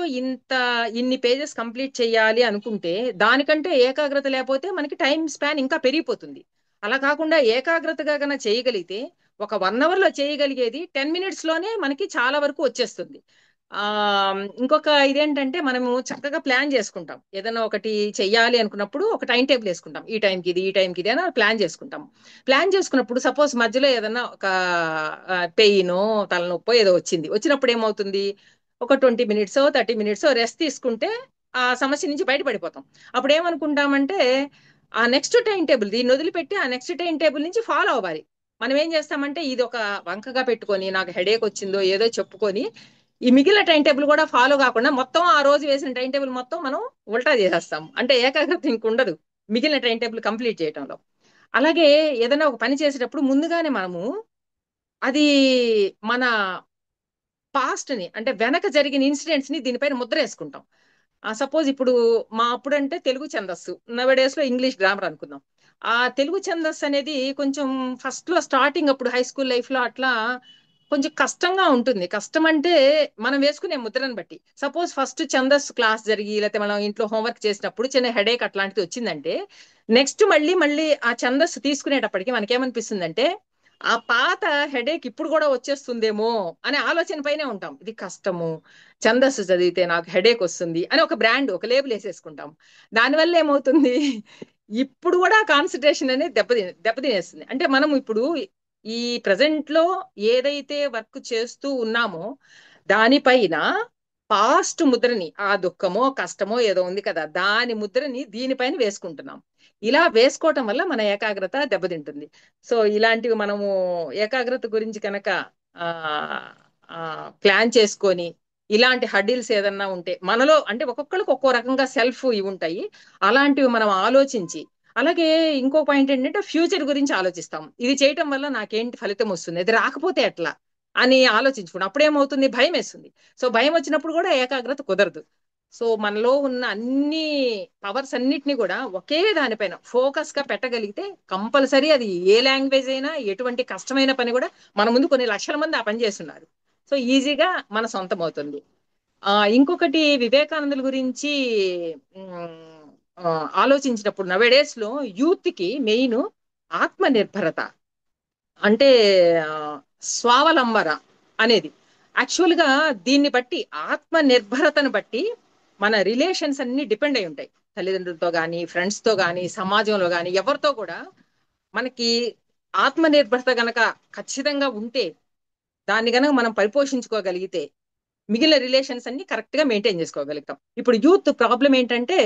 ఇన్ని పేజెస్ కంప్లీట్ చేయాలి అనుకుంటే దానికంటే ఏకాగ్రత లేకపోతే మనకి టైం స్పాన్ ఇంకా పెరిగిపోతుంది. అలా కాకుండా ఏకాగ్రతగా కన్నా చేయగలిగితే ఒక 1 అవర్ లో చేయగలిగేది 10 minutes లోనే మనకి చాలా వరకు వచ్చేస్తుంది. ఆ ఇంకొక ఇదేంటంటే మనము చక్కగా ప్లాన్ చేసుకుంటాం. ఏదైనా ఒకటి చెయ్యాలి అనుకున్నప్పుడు ఒక టైం టేబుల్ వేసుకుంటాం, ఈ టైంకి ఇది, ఈ టైంకి ఇది అని ప్లాన్ చేసుకుంటాం. ప్లాన్ చేసుకున్నప్పుడు సపోజ్ మధ్యలో ఏదైనా ఒక పెయిన్, తలనొప్పో ఏదో వచ్చినప్పుడు ఏమవుతుంది, ఒక 20 minutes 30 minutes రెస్ట్ తీసుకుంటే ఆ సమస్య నుంచి బయటపడిపోతాం. అప్పుడు ఏమనుకుంటామంటే ఆ నెక్స్ట్ టైం టేబుల్ దీన్ని వదిలిపెట్టి ఆ నెక్స్ట్ టైం టేబుల్ నుంచి ఫాలో అవ్వాలి. మనం ఏం చేస్తామంటే ఇది ఒక వంకగా పెట్టుకొని నాకు హెడేక్ వచ్చిందో ఏదో చెప్పుకొని ఈ మిగిలిన టైం టేబుల్ కూడా ఫాలో కాకుండా మొత్తం ఆ రోజు వేసిన టైం టేబుల్ మొత్తం మనం ఉల్టా చేసేస్తాం. అంటే ఏకాగ్రత ఇంకుండదు మిగిలిన టైం టేబుల్ కంప్లీట్ చేయడంలో. అలాగే ఏదైనా ఒక పని చేసేటప్పుడు ముందుగానే మనము అది మన పాస్ట్ ని, అంటే వెనక జరిగిన ఇన్సిడెంట్స్ ని దీనిపైన ముద్ర వేసుకుంటాం. సపోజ్ ఇప్పుడు మా అప్పుడు అంటే తెలుగు ఛందస్సు, నవ డేస్ లో ఇంగ్లీష్ గ్రామర్ అనుకుందాం. ఆ తెలుగు ఛందస్సు అనేది కొంచెం ఫస్ట్ లో స్టార్టింగ్ అప్పుడు హై స్కూల్ లైఫ్ లో అట్లా కొంచెం కష్టంగా ఉంటుంది. కష్టం అంటే మనం వేసుకునే ముద్రను బట్టి. సపోజ్ ఫస్ట్ ఛందస్సు క్లాస్ జరిగి లేకపోతే మనం ఇంట్లో హోంవర్క్ చేసినప్పుడు చిన్న హెడేక్ అట్లాంటిది వచ్చిందంటే నెక్స్ట్ మళ్ళీ మళ్ళీ ఆ ఛందస్సు తీసుకునేటప్పటికి మనకేమనిపిస్తుందంటే ఆ పాత హెడేక్ ఇప్పుడు కూడా వచ్చేస్తుందేమో అనే ఆలోచన పైనే ఉంటాం. ఇది కష్టము, ఛందస్సు చదివితే నాకు హెడేక్ వస్తుంది అని ఒక బ్రాండ్, ఒక లేబుల్ వేసేసుకుంటాం. దానివల్ల ఏమవుతుంది, ఇప్పుడు కూడా కాన్సన్ట్రేషన్ అనేది దెబ్బతినేస్తుంది. అంటే మనం ఇప్పుడు ఈ ప్రజెంట్ లో ఏదైతే వర్క్ చేస్తూ ఉన్నామో దానిపైన పాస్ట్ ముద్రని, ఆ దుఃఖమో కష్టమో ఏదో ఉంది కదా, దాని ముద్రని దీనిపైన వేసుకుంటున్నాం. ఇలా వేసుకోవటం వల్ల మన ఏకాగ్రత దెబ్బతింటుంది. సో ఇలాంటివి మనము ఏకాగ్రత గురించి కనుక ఆ ప్లాన్ చేసుకొని, ఇలాంటి హడిల్స్ ఏదన్నా ఉంటే మనలో, అంటే ఒక్కొక్కరికి ఒక్కో రకంగా సెల్ఫ్ ఇవి ఉంటాయి, అలాంటివి మనం ఆలోచించి, అలాగే ఇంకో పాయింట్ ఏంటంటే ఫ్యూచర్ గురించి ఆలోచిస్తాం. ఇది చేయటం వల్ల నాకేంటి ఫలితం వస్తుంది, అది రాకపోతే ఎట్లా అని ఆలోచించుకున్నాం. అప్పుడేమవుతుంది, భయం వేస్తుంది. సో భయం వచ్చినప్పుడు కూడా ఏకాగ్రత కుదరదు. సో మనలో ఉన్న అన్ని పవర్స్ అన్నిటిని కూడా ఒకే దానిపైన ఫోకస్ గా పెట్టగలిగితే కంపల్సరీ, అది ఏ లాంగ్వేజ్ అయినా ఎటువంటి కష్టమైన పని కూడా మన ముందు కొన్ని లక్షల మంది ఆ పని చేస్తున్నారు. సో ఈజీగా మన సొంతం అవుతుంది. ఇంకొకటి వివేకానందుల గురించి ఉమ్, ఆలోచించినప్పుడు నవేడేస్ లో యూత్ కి మెయిన్ ఆత్మ నిర్భరత, అంటే ఆ, స్వావలంబన అనేది. యాక్చువల్ గా దీన్ని బట్టి, ఆత్మ నిర్భరతను బట్టి మన రిలేషన్స్ అన్ని డిపెండ్ అయి ఉంటాయి. తల్లిదండ్రులతో కానీ, ఫ్రెండ్స్ తో కానీ, సమాజంలో కానీ, ఎవరితో కూడా మనకి ఆత్మ నిర్భరత గనక ఖచ్చితంగా ఉంటే, దాన్ని గనక మనం పరిపోషించుకోగలిగితే మిగిలిన రిలేషన్స్ అన్ని కరెక్ట్ గా మెయింటైన్ చేసుకోగలుగుతాం. ఇప్పుడు యూత్ ప్రాబ్లం ఏంటంటే,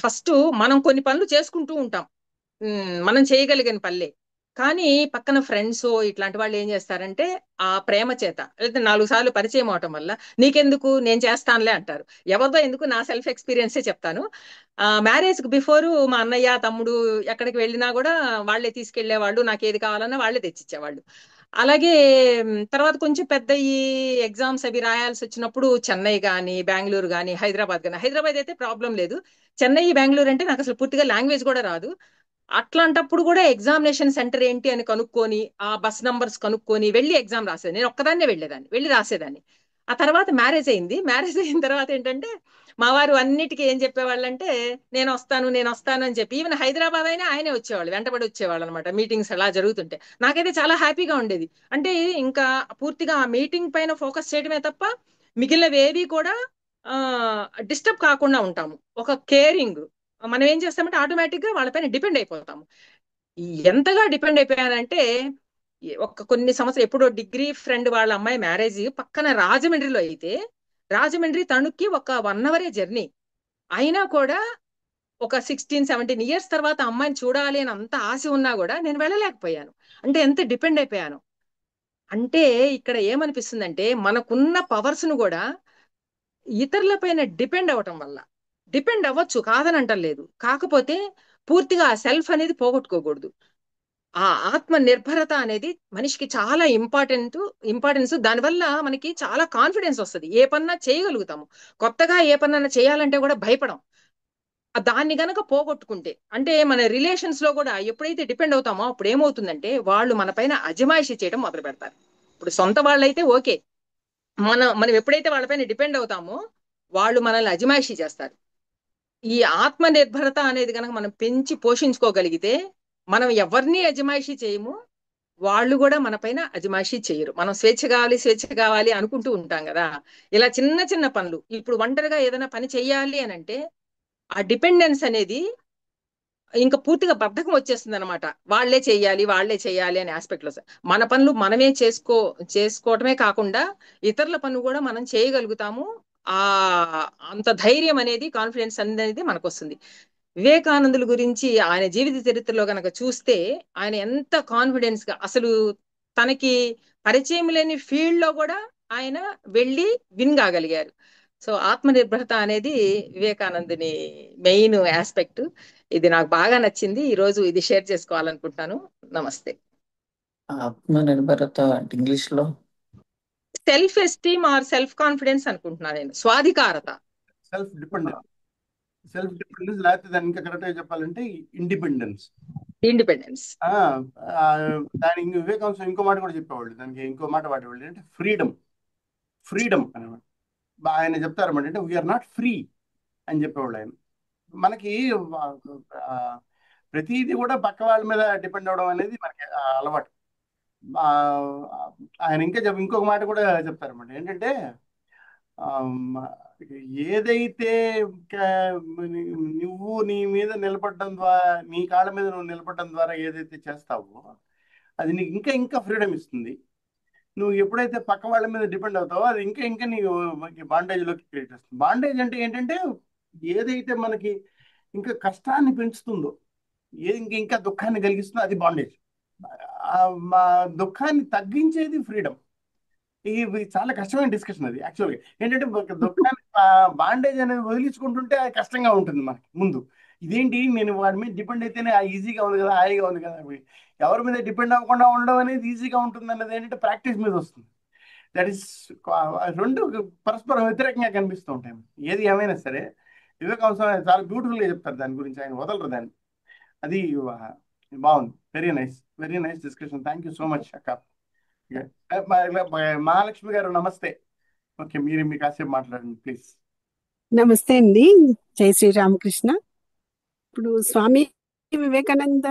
ఫస్ట్ మనం కొన్ని పనులు చేసుకుంటూ ఉంటాం, మనం చేయగలిగిన పనులే. కానీ పక్కన ఫ్రెండ్స్ ఇట్లాంటి వాళ్ళు ఏం చేస్తారంటే, ఆ ప్రేమ చేత లేదా 4 సార్లు పరిచయం అవటం వల్ల నీకెందుకు, నేను చేస్తానులే అంటారు. ఎవరిదో ఎందుకు, నా సెల్ఫ్ ఎక్స్పీరియన్సే చెప్తాను. మ్యారేజ్ కి బిఫోర్ మా అన్నయ్య తమ్ముడు ఎక్కడికి వెళ్ళినా కూడా వాళ్ళే తీసుకెళ్లేవాళ్ళు, నాకు ఏది కావాలన్నా వాళ్ళే తెచ్చిచ్చేవాళ్ళు. అలాగే తర్వాత కొంచెం పెద్ద ఈ ఎగ్జామ్స్ అవి రాయాల్సి వచ్చినప్పుడు చెన్నై కానీ, బెంగళూరు కానీ, హైదరాబాద్ కానీ, హైదరాబాద్ అయితే ప్రాబ్లం లేదు, చెన్నై బెంగళూరు అంటే నాకు అసలు పూర్తిగా లాంగ్వేజ్ కూడా రాదు. అట్లాంటప్పుడు కూడా ఎగ్జామినేషన్ సెంటర్ ఏంటి అని కనుక్కొని, ఆ బస్ నంబర్స్ కనుక్కొని వెళ్ళి ఎగ్జామ్ రాసేది. నేను ఒక్కదాన్నే వెళ్ళేదాన్ని, వెళ్ళి రాసేదాన్ని. ఆ తర్వాత మ్యారేజ్ అయింది. మ్యారేజ్ అయిన తర్వాత ఏంటంటే, మా వారు అన్నిటికీ ఏం చెప్పేవాళ్ళంటే, నేను వస్తాను నేను వస్తాను అని చెప్పి, ఈవెన్ హైదరాబాద్ అయినా ఆయనే వచ్చేవాళ్ళు, వెంటబడి వచ్చేవాళ్ళు అనమాట, మీటింగ్స్ అలా జరుగుతుంటే. నాకైతే చాలా హ్యాపీగా ఉండేది. అంటే ఇంకా పూర్తిగా ఆ మీటింగ్ పైన ఫోకస్ చేయడమే తప్ప మిగిలినవి ఏవి కూడా డిస్టర్బ్ కాకుండా ఉంటాము. ఒక కేరింగ్, మనం ఏం చేస్తామంటే ఆటోమేటిక్ గా వాళ్ళపైన డిపెండ్ అయిపోతాము. ఎంతగా డిపెండ్ అయిపోయానంటే, కొన్ని సంవత్సరం ఎప్పుడో డిగ్రీ ఫ్రెండ్ వాళ్ళ అమ్మాయి మ్యారేజ్ పక్కన రాజమండ్రిలో అయితే, రాజమండ్రి తణుక్కి ఒక 1 అవరే జర్నీ అయినా కూడా, ఒక 16-17 ఇయర్స్ తర్వాత అమ్మాయిని చూడాలి అని అంత ఆశ ఉన్నా కూడా నేను వెళ్ళలేకపోయాను. అంటే ఎంత డిపెండ్ అయిపోయాను. అంటే ఇక్కడ ఏమనిపిస్తుందంటే, మనకున్న పవర్స్ ను కూడా ఇతరుల పైన డిపెండ్ అవ్వటం వల్ల, డిపెండ్ అవ్వచ్చు కాదని అంటలేదు, కాకపోతే పూర్తిగా ఆ సెల్ఫ్ అనేది పోగొట్టుకోకూడదు. ఆ ఆత్మ నిర్భరత అనేది మనిషికి చాలా ఇంపార్టెన్స్. దానివల్ల మనకి చాలా కాన్ఫిడెన్స్ వస్తుంది, ఏ పన్నా చేయగలుగుతాము. కొత్తగా ఏ పన్నా చేయాలంటే కూడా భయపడం. దాన్ని గనక పోగొట్టుకుంటే, అంటే మన రిలేషన్స్ లో కూడా ఎప్పుడైతే డిపెండ్ అవుతామో అప్పుడు ఏమవుతుందంటే, వాళ్ళు మన పైన అజమాయిషీ చేయడం మొదలు పెడతారు. ఇప్పుడు సొంత వాళ్ళైతే ఓకే, మనం ఎప్పుడైతే వాళ్ళపైన డిపెండ్ అవుతామో వాళ్ళు మనల్ని అజమాయిషీ చేస్తారు. ఈ ఆత్మ నిర్భరత అనేది కనుక మనం పెంచి పోషించుకోగలిగితే, మనం ఎవరిని అజమాయిషీ చేయము, వాళ్ళు కూడా మన పైన అజమాయిషీ చేయరు. మనం స్వేచ్ఛ కావాలి అనుకుంటూ ఉంటాం కదా, ఇలా చిన్న చిన్న పనులు. ఇప్పుడు ఒంటరిగా ఏదైనా పని చెయ్యాలి అని అంటే, ఆ డిపెండెన్స్ అనేది ఇంకా పూర్తిగా బద్ధకం వచ్చేస్తుంది అనమాట. వాళ్ళే చెయ్యాలి అనే ఆస్పెక్ట్ లో. మన పనులు మనమే చేసుకోవటమే కాకుండా ఇతరుల పనులు కూడా మనం చేయగలుగుతాము. ఆ అంత ధైర్యం అనేది, కాన్ఫిడెన్స్ అనేది మనకు వస్తుంది. వివేకానందుల గురించి ఆయన జీవిత చరిత్రలో గనక చూస్తే, ఆయన ఎంత కాన్ఫిడెన్స్ గా, అసలు తనకి పరిచయం లేని ఫీల్డ్ లో కూడా ఆయన వెళ్ళి విన్ కాగలిగారు. సో ఆత్మనిర్భరత అనేది వివేకానందుని మెయిన్ ఆస్పెక్ట్. ఇది నాకు బాగా నచ్చింది, ఈ రోజు ఇది షేర్ చేసుకోవాలనుకుంటున్నాను. నమస్తే. ఆత్మ నిర్భరత అంటే ఇంగ్లీష్ లో self esteem or self confidence అనుకుంటున్నాను నేను. స్వాధికారత, సెల్ఫ్ డిపెండెన్స్. లేకపోతే దాన్ని ఇంకా కరెక్ట్గా చెప్పాలంటే ఇండిపెండెన్స్. ఇండిపెండెన్స్. దానికి వివేకానంద ఇంకో మాట కూడా చెప్పేవాళ్ళు, దానికి ఇంకో మాట వాడేవాళ్ళు అంటే ఫ్రీడమ్ అనేవాడు. ఆయన చెప్తారన్నమాట, అంటే వీఆర్ నాట్ ఫ్రీ అని చెప్పేవాళ్ళు ఆయన. మనకి ప్రతిదీ కూడా పక్క వాళ్ళ మీద డిపెండ్ అవడం అనేది మనకి అలవాటు. ఆ, ఆయన ఇంకా ఇంకొక మాట కూడా చెప్తారన్నమాట. ఏంటంటే ఆమ్, ఏదైతే నువ్వు నీ మీద నిలబడడం ద్వారా, నీ కాళ్ళ మీద నువ్వు నిలబడడం ద్వారా ఏదైతే చేస్తావో అది నీకు ఇంకా ఇంకా ఫ్రీడమ్ ఇస్తుంది. నువ్వు ఎప్పుడైతే పక్క వాళ్ళ మీద డిపెండ్ అవుతావో అది ఇంకా ఇంకా నీకు బాండేజ్లోకి క్రియేట్ చేస్తుంది. బాండేజ్ అంటే ఏంటంటే ఏదైతే మనకి ఇంకా కష్టాన్ని పెంచుతుందో, ఏది ఇంకా ఇంకా దుఃఖాన్ని కలిగిస్తుందో అది బాండేజ్. మా దుఃఖాన్ని తగ్గించేది ఫ్రీడమ్. ఇది చాలా కష్టమైన డిస్కషన్ అది యాక్చువల్గా. ఏంటంటే ఒక దుఃఖాన్ని బాండేజ్ అనేది వదిలించుకుంటుంటే అది కష్టంగా ఉంటుంది మనకి ముందు. ఇదేంటి, నేను వాడి మీద డిపెండ్ అయితేనే ఈజీగా ఉంది కదా, హాయిగా ఉంది కదా. ఎవరి మీద డిపెండ్ అవ్వకుండా ఉండడం అనేది ఈజీగా ఉంటుంది అన్నది ఏంటంటే ప్రాక్టీస్ మీద వస్తుంది. దట్ ఈస్ రెండు పరస్పరం వ్యతిరేకంగా కనిపిస్తూ ఉంటాయి. ఏది ఏమైనా సరే వివేకానంద చాలా బ్యూటిఫుల్గా చెప్తారు దాని గురించి, ఆయన వదలరు దాన్ని. అది బాగుంది. Very nice discussion. Thank you so much అక్క. మహాలక్ష్మి గారు నమస్తే. ఓకే, మీరు మీ కాసేపు మాట్లాడండి ప్లీజ్. నమస్తే అండి. జై శ్రీరామకృష్ణ. ఇప్పుడు స్వామి వివేకానంద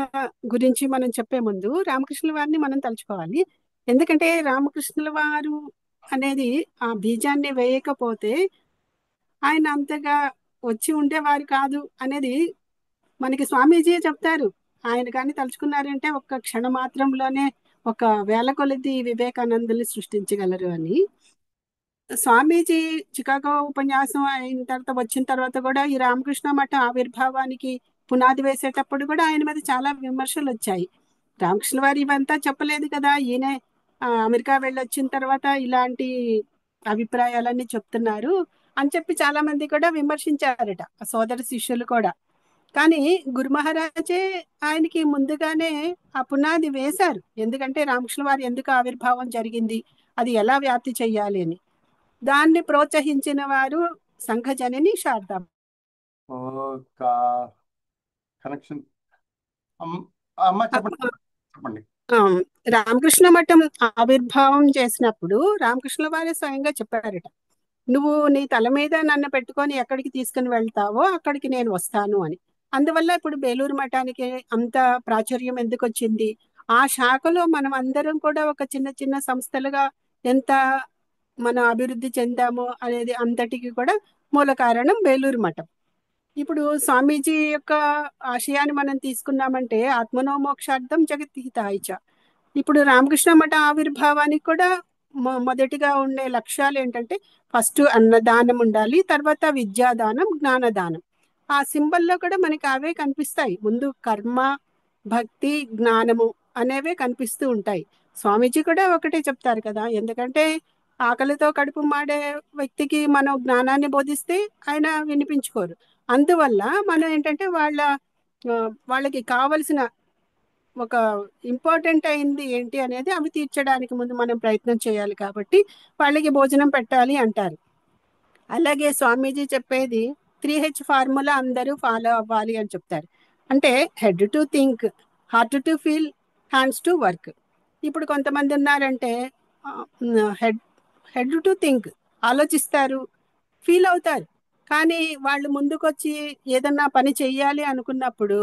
గురించి మనం చెప్పే ముందు రామకృష్ణుల వారిని మనం తలుచుకోవాలి. ఎందుకంటే రామకృష్ణుల వారు అనేది ఆ బీజాన్ని వేయకపోతే ఆయన అంతగా వచ్చి ఉండేవారు కాదు అనేది మనకి స్వామీజీ చెప్తారు. ఆయన కానీ తలుచుకున్నారంటే ఒక్క క్షణ మాత్రంలోనే ఒక వేల కొలది వివేకానందుని సృష్టించగలరు అని. స్వామీజీ చికాగో ఉపన్యాసం అయిన తర్వాత వచ్చిన తర్వాత కూడా ఈ రామకృష్ణ మఠ ఆవిర్భావానికి పునాది వేసేటప్పుడు కూడా ఆయన మీద చాలా విమర్శలు వచ్చాయి. రామకృష్ణ వారు ఇవంతా చెప్పలేదు కదా, ఈయనే అమెరికా వెళ్ళొచ్చిన తర్వాత ఇలాంటి అభిప్రాయాలన్నీ చెప్తున్నారు అని చెప్పి చాలా మంది కూడా విమర్శించారట, ఆ సోదర శిష్యులు కూడా. కానీ గురు మహారాజే ఆయనకి ముందుగానే ఆ పునాది వేశారు. ఎందుకంటే రామకృష్ణ వారు ఎందుకు ఆవిర్భావం జరిగింది, అది ఎలా వ్యాప్తి చెయ్యాలి అని. దాన్ని ప్రోత్సహించిన వారు సంఘజనని శారదా. కనెక్షన్ అమ్మ చెప్పండి. రామకృష్ణ మఠం ఆవిర్భావం చేసినప్పుడు రామకృష్ణ వారే స్వయంగా చెప్పారట, నువ్వు నీ తల మీద నన్ను పెట్టుకొని ఎక్కడికి తీసుకుని వెళ్తావో అక్కడికి నేను వస్తాను అని. అందువల్ల ఇప్పుడు బేలూరు మఠానికి అంత ప్రాచుర్యం ఎందుకు వచ్చింది, ఆ శాఖలో మనం అందరం కూడా ఒక చిన్న చిన్న సంస్థలుగా ఎంత మనం అభివృద్ధి చెందాము అనేది అంతటికి కూడా మూల కారణం బేలూరు మఠం. ఇప్పుడు స్వామీజీ యొక్క ఆశయాన్ని మనం తీసుకున్నామంటే ఆత్మనో మోక్షార్థం జగద్హితాయచ. ఇప్పుడు రామకృష్ణ మఠ ఆవిర్భావానికి కూడా మొదటిగా ఉండే లక్ష్యాలు ఏంటంటే ఫస్ట్ అన్నదానం ఉండాలి, తర్వాత విద్యాదానం, జ్ఞానదానం. ఆ సింబల్లో కూడా మనకి అవే కనిపిస్తాయి. ముందు కర్మ, భక్తి, జ్ఞానము అనేవే కనిపిస్తూ ఉంటాయి. స్వామీజీ కూడా ఒకటే చెప్తారు కదా, ఎందుకంటే ఆకలితో కడుపు మాడే వ్యక్తికి మనం జ్ఞానాన్ని బోధిస్తే ఆయన వినిపించుకోరు. అందువల్ల మనం ఏంటంటే వాళ్ళకి కావలసిన ఒక ఇంపార్టెంట్ అయింది ఏంటి అనేది అవి తీర్చడానికి ముందు మనం ప్రయత్నం చేయాలి. కాబట్టి వాళ్ళకి భోజనం పెట్టాలి అంటారు. అలాగే స్వామీజీ చెప్పేది 3H ఫార్ములా అందరూ ఫాలో అవ్వాలి అని చెప్తారు. అంటే head to think, heart to feel, hands to work. ఇప్పుడు కొంతమంది ఉన్నారంటే హెడ్ టు థింక్ ఆలోచిస్తారు, ఫీల్ అవుతారు, కానీ వాళ్ళు ముందుకొచ్చి ఏదన్నా పని చెయ్యాలి అనుకున్నప్పుడు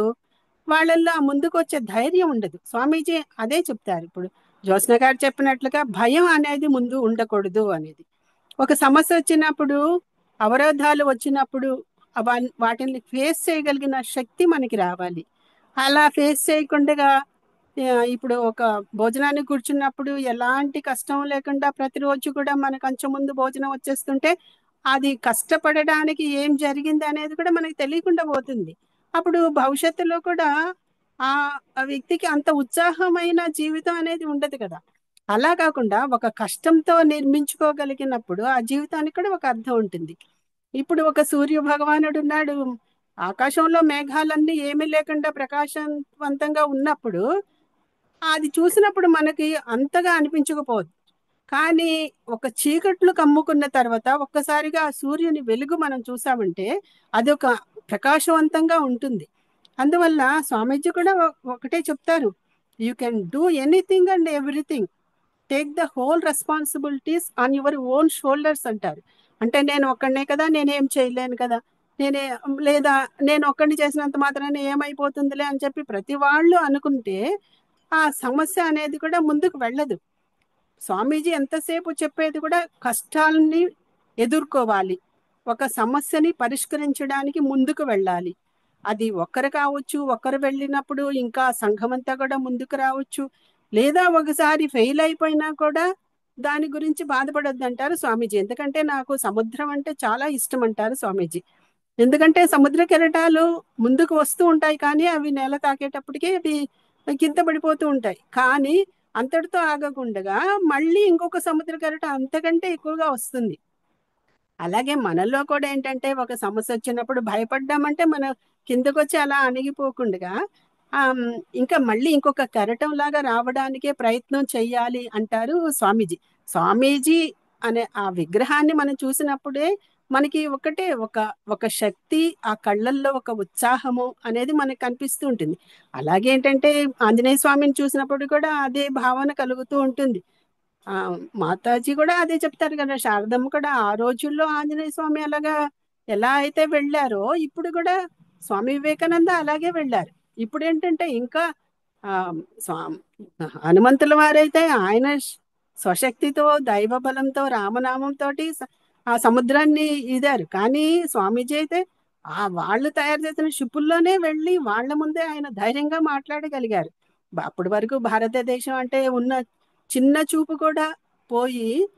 వాళ్ళల్లో ముందుకు వచ్చే ధైర్యం ఉండదు. స్వామీజీ అదే చెప్తారు. ఇప్పుడు జ్యోత్స్న గారు చెప్పినట్లుగా భయం అనేది ముందు ఉండకూడదు అనేది. ఒక సమస్య వచ్చినప్పుడు, అవరోధాలు వచ్చినప్పుడు వాటిని ఫేస్ చేయగలిగిన శక్తి మనకి రావాలి. అలా ఫేస్ చేయకుండా ఇప్పుడు ఒక భోజనానికి కూర్చున్నప్పుడు ఎలాంటి కష్టం లేకుండా ప్రతిరోజు కూడా మనకు కొంచెం ముందు భోజనం వచ్చేస్తుంటే అది కష్టపడడానికి ఏం జరిగింది అనేది కూడా మనకి తెలియకుండా పోతుంది. అప్పుడు భవిష్యత్తులో కూడా ఆ వ్యక్తికి అంత ఉత్సాహమైన జీవితం అనేది ఉండదు కదా. అలా కాకుండా ఒక కష్టంతో నిర్మించుకోగలిగినప్పుడు ఆ జీవితానికి కూడా ఒక అర్థం ఉంటుంది. ఇప్పుడు ఒక సూర్య భగవానుడు ఉన్నాడు, ఆకాశంలో మేఘాలన్నీ ఏమీ లేకుండా ప్రకాశవంతంగా ఉన్నప్పుడు అది చూసినప్పుడు మనకి అంతగా అనిపించకపోదు. కానీ ఒక చీకట్లు కమ్ముకున్న తర్వాత ఒక్కసారిగా ఆ సూర్యుని వెలుగు మనం చూసామంటే అది ఒక ప్రకాశవంతంగా ఉంటుంది. అందువల్ల స్వామీజీ కూడా ఒకటే చెప్తారు, you can do anything and everything, take the whole responsibilities on your own shoulders అంటారు. అంటే నేను ఒక్కడనే కదా, నేనేం చేయలేను కదా, నేనే లేదా నేను ఒక్కడిని చేసినంత మాత్రాన ఏమైపోతుందిలే అని చెప్పి ప్రతి వాళ్ళు అనుకుంటే ఆ సమస్య అనేది కూడా ముందుకు వెళ్ళదు. స్వామీజీ ఎంతసేపు చెప్పేది కూడా కష్టాలని ఎదుర్కోవాలి, ఒక సమస్యని పరిష్కరించడానికి ముందుకు వెళ్ళాలి. అది ఒక్కరు కావచ్చు, ఒక్కరు వెళ్ళినప్పుడు ఇంకా సంఘం అంతా కూడా ముందుకు రావచ్చు, లేదా ఒకసారి ఫెయిల్ అయిపోయినా కూడా దాని గురించి బాధపడొద్దు అంటారు స్వామీజీ. ఎందుకంటే నాకు సముద్రం అంటే చాలా ఇష్టం అంటారు స్వామీజీ. ఎందుకంటే సముద్ర కెరటాలు ముందుకు వస్తూ ఉంటాయి, కానీ అవి నేల తాకేటప్పటికి అవి కింద పడిపోతూ ఉంటాయి. కానీ అంతటితో ఆగకుండా మళ్ళీ ఇంకొక సముద్ర కెరటం అంతకంటే ఎక్కువగా వస్తుంది. అలాగే మనలో కూడా ఏంటంటే ఒక సమస్య వచ్చినప్పుడు భయపడ్డామంటే మనం కిందకు వచ్చి అలా అణిగిపోకుండా ఇంకా మళ్ళీ ఇంకొక కెరటం లాగా రావడానికే ప్రయత్నం చెయ్యాలి అంటారు స్వామీజీ. స్వామీజీ అనే ఆ విగ్రహాన్ని మనం చూసినప్పుడే మనకి ఒకటే ఒక ఒక శక్తి, ఆ కళ్ళల్లో ఒక ఉత్సాహము అనేది మనకు కనిపిస్తూ ఉంటుంది. అలాగే ఏంటంటే ఆంజనేయ స్వామిని చూసినప్పుడు కూడా అదే భావన కలుగుతూ ఉంటుంది. ఆ మాతాజీ కూడా అదే చెప్తారు కదా, శారదమ్మ కూడా ఆ రోజుల్లో ఆంజనేయ స్వామి అలాగా ఎలా అయితే వెళ్ళారో ఇప్పుడు కూడా స్వామి వివేకానంద అలాగే వెళ్ళారు. ఇప్పుడు ఏంటంటే ఇంకా ఆ స్వామి హనుమంతుల వారైతే ఆయన స్వశక్తితో, దైవ బలంతో, రామనామంతో ఆ సముద్రాన్ని ఈదారు. కానీ స్వామీజీ అయితే ఆ వాళ్ళు తయారు చేసిన షిప్పుల్లోనే వెళ్ళి వాళ్ళ ముందే ఆయన ధైర్యంగా మాట్లాడగలిగారు. అప్పటి వరకు భారతదేశం అంటే ఉన్న చిన్న చూపు కూడా పోయి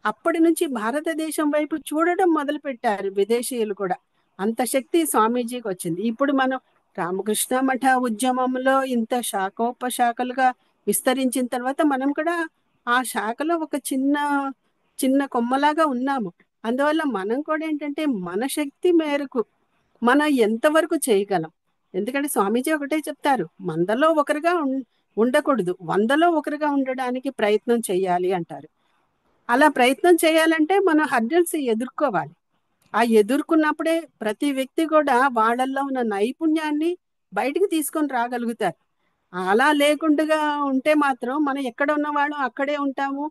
అప్పటి నుంచి భారతదేశం వైపు చూడడం మొదలు పెట్టారు విదేశీయులు కూడా. అంత శక్తి స్వామీజీకి వచ్చింది. ఇప్పుడు మనం రామకృష్ణ మఠ ఉద్యమంలో ఇంత శాఖోపశాఖలుగా విస్తరించిన తర్వాత మనం కూడా ఆ శాఖలో ఒక చిన్న చిన్న కొమ్మలాగా ఉన్నాము. అందువల్ల మనం కూడా ఏంటంటే మన శక్తి మేరకు మనం ఎంతవరకు చేయగలం. ఎందుకంటే స్వామీజీ ఒకటే చెప్తారు, మందలో ఒకరుగా ఉండకూడదు, వందలో ఒకరుగా ఉండడానికి ప్రయత్నం చేయాలి అంటారు. అలా ప్రయత్నం చేయాలంటే మనం హర్డల్స్ ఎదుర్కోవాలి. ఆ ఎదుర్కొన్నప్పుడే ప్రతి వ్యక్తి కూడా వాళ్ళల్లో ఉన్న నైపుణ్యాన్ని బయటికి తీసుకొని రాగలుగుతారు. అలా లేకుండా ఉంటే మాత్రం మనం ఎక్కడ ఉన్నవాళ్ళం అక్కడే ఉంటాము.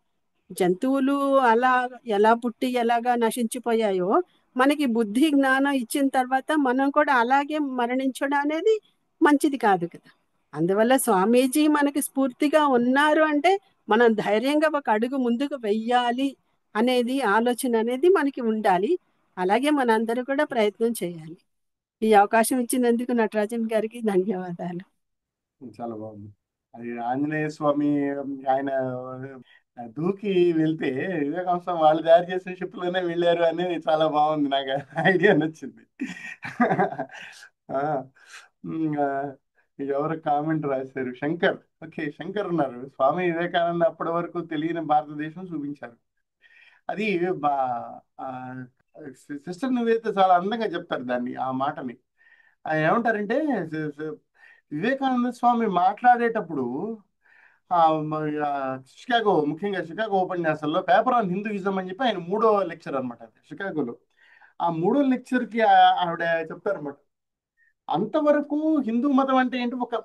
జంతువులు అలా ఎలా పుట్టి ఎలాగా నశించిపోయాయో మనకి బుద్ధి జ్ఞానం ఇచ్చిన తర్వాత మనం కూడా అలాగే మరణించడం అనేది మంచిది కాదు కదా. అందువల్ల స్వామీజీ మనకి స్ఫూర్తిగా ఉన్నారు అంటే మనం ధైర్యంగా ఒక అడుగు ముందుకు వెయ్యాలి అనేది ఆలోచన అనేది మనకి ఉండాలి. అలాగే మనందరూ కూడా ప్రయత్నం చేయాలి. ఈ అవకాశం ఇచ్చినందుకు నటరాజన్ గారికి ధన్యవాదాలు. చాలా బాగుంది. అది ఆంజనేయ స్వామి ఆయన దూకి వెళ్తే వివేకానంద వాళ్ళు తయారు చేసిన షిప్లోనే వెళ్ళారు అనేది చాలా బాగుంది. నాకు ఐడియా నచ్చింది. ఆ, ఆ, ఎవరు కామెంట్ రాశారు? శంకర్. ఓకే, శంకర్ ఉన్నారు. స్వామి వివేకానంద అప్పటి వరకు తెలియని భారతదేశం చూపించారు. అది బా సిస్టర్ నువ్వైతే చాలా అందంగా చెప్తారు దాన్ని, ఆ మాటని. ఆయన ఏమంటారంటే వివేకానంద స్వామి మాట్లాడేటప్పుడు ఆ, మ- ఆ, ముఖ్యంగా షికాగో ఉపన్యాసంలో పేపర్ ఆన్ హిందూయిజం అని చెప్పి ఆయన మూడో లెక్చర్ అనమాట, అది షికాగోలో. ఆ మూడో లెక్చర్కి ఆవిడ చెప్తారన్నమాట, అంతవరకు హిందూ మతం అంటే ఏంటి, ఒక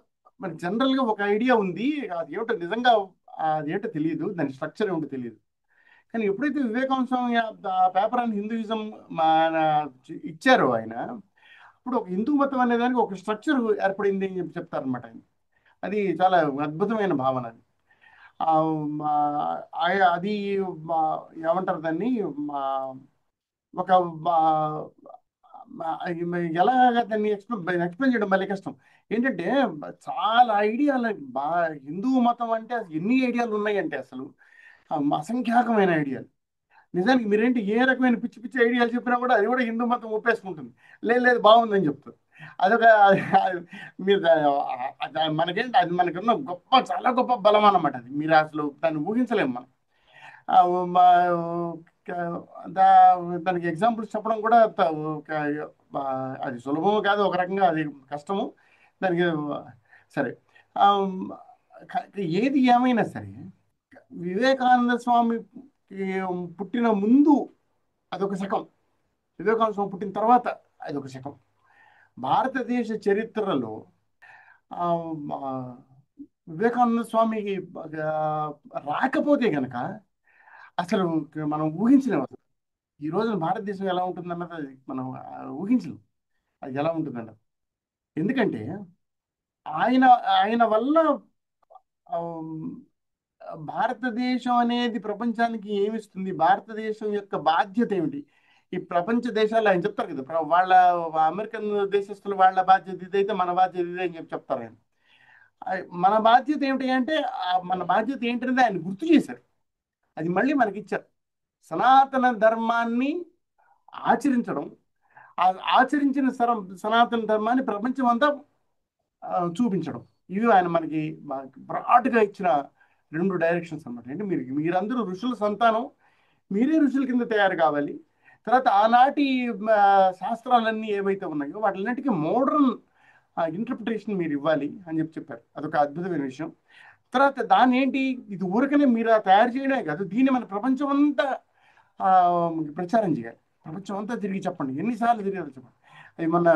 మన జనరల్గా ఒక ఐడియా ఉంది, అది ఏమిటో నిజంగా అది ఏంటో తెలియదు, దాని స్ట్రక్చర్ ఏమిటో తెలియదు. కానీ ఎప్పుడైతే వివేకానంద స్వామి ఆ పేపర్ ఆన్ హిందూయిజం మన ఇచ్చారో ఆయన, ఇప్పుడు ఒక హిందూ మతం అనే దానికి ఒక స్ట్రక్చర్ ఏర్పడింది అని చెప్పి చెప్తారనమాట ఆయన. అది చాలా అద్భుతమైన భావన అది. ఆ, అది ఏమంటారు దాన్ని, ఒక ఎలాగ దాన్ని ఎక్స్ప్లెయిన్ చేయడం మళ్ళీ కష్టం. ఏంటంటే చాలా ఐడియాలు, హిందూ మతం అంటే అసలు ఎన్ని ఐడియాలు ఉన్నాయంటే అసలు అసంఖ్యాకమైన ఐడియాలు. నిజానికి మీరేంటి ఏ రకమైన పిచ్చి పిచ్చి ఐడియాలు చెప్పినా కూడా అది కూడా హిందూ మతం ఒప్పేసుకుంటుంది. లేదు లేదు బాగుందని చెప్తారు. అదొక మీరు మనకేంటి, అది మనకున్న గొప్ప, చాలా గొప్ప బలం అన్నమాట. అది మీరు అసలు దాన్ని ఊహించలేము మనం. ఆ, దానికి ఎగ్జాంపుల్స్ చెప్పడం కూడా అది సులభము కాదు, ఒక రకంగా అది కష్టము దానికి. సరే, ఆ, ఏది ఏమైనా సరే వివేకానంద స్వామి పుట్టిన ముందు అదొక శకం, వివేకానంద స్వామి పుట్టిన తర్వాత అదొక శకం. భారతదేశ చరిత్రలో ఆ, ఆ, వివేకానంద స్వామికి రాకపోతే గనక అసలు మనం ఊహించలేము. అసలు ఈ రోజున భారతదేశం ఎలా ఉంటుందన్నది అది మనం ఊహించలేం అది ఎలా ఉంటుందన్నది. ఎందుకంటే ఆయన ఆయన వల్ల ఆ, భారతదేశం అనేది ప్రపంచానికి ఏమిస్తుంది, భారతదేశం యొక్క బాధ్యత ఏమిటి, ఈ ప్రపంచ దేశాలు ఆయన చెప్తారు కదా, వాళ్ళ అమెరికన్ దేశస్తులు వాళ్ళ బాధ్యత ఇదైతే మన బాధ్యత ఇదే అని చెప్పి చెప్తారు ఆయన. మన బాధ్యత ఏమిటి అంటే మన బాధ్యత ఏంటనేది ఆయన గుర్తు చేశారు, అది మళ్ళీ మనకి ఇచ్చారు. సనాతన ధర్మాన్ని ఆచరించడం, ఆ ఆచరించిన సనాతన ధర్మాన్ని ప్రపంచం అంతా చూపించడం, ఇవి ఆయన మనకి బ్రాడ్గా ఇచ్చిన రెండు డైరెక్షన్స్ అన్నమాట. అంటే మీరందరూ ఋషుల సంతానం, మీరే ఋషుల కింద తయారు కావాలి. తర్వాత ఆనాటి శాస్త్రాలన్నీ ఏవైతే ఉన్నాయో వాటిలన్నిటికీ మోడర్న్ ఇంటర్ప్రిటేషన్ మీరు ఇవ్వాలి అని చెప్పారు. అదొక అద్భుతమైన విషయం. తర్వాత దాన్ని ఏంటి, ఇది ఊరికనే మీరు తయారు చేయడమే కాదు, దీన్ని మన ప్రపంచం అంతా ఆ, ప్రచారం చేయాలి. ప్రపంచం అంతా తిరిగి చెప్పండి, ఎన్నిసార్లు తిరిగి చెప్పండి. అది మొన్న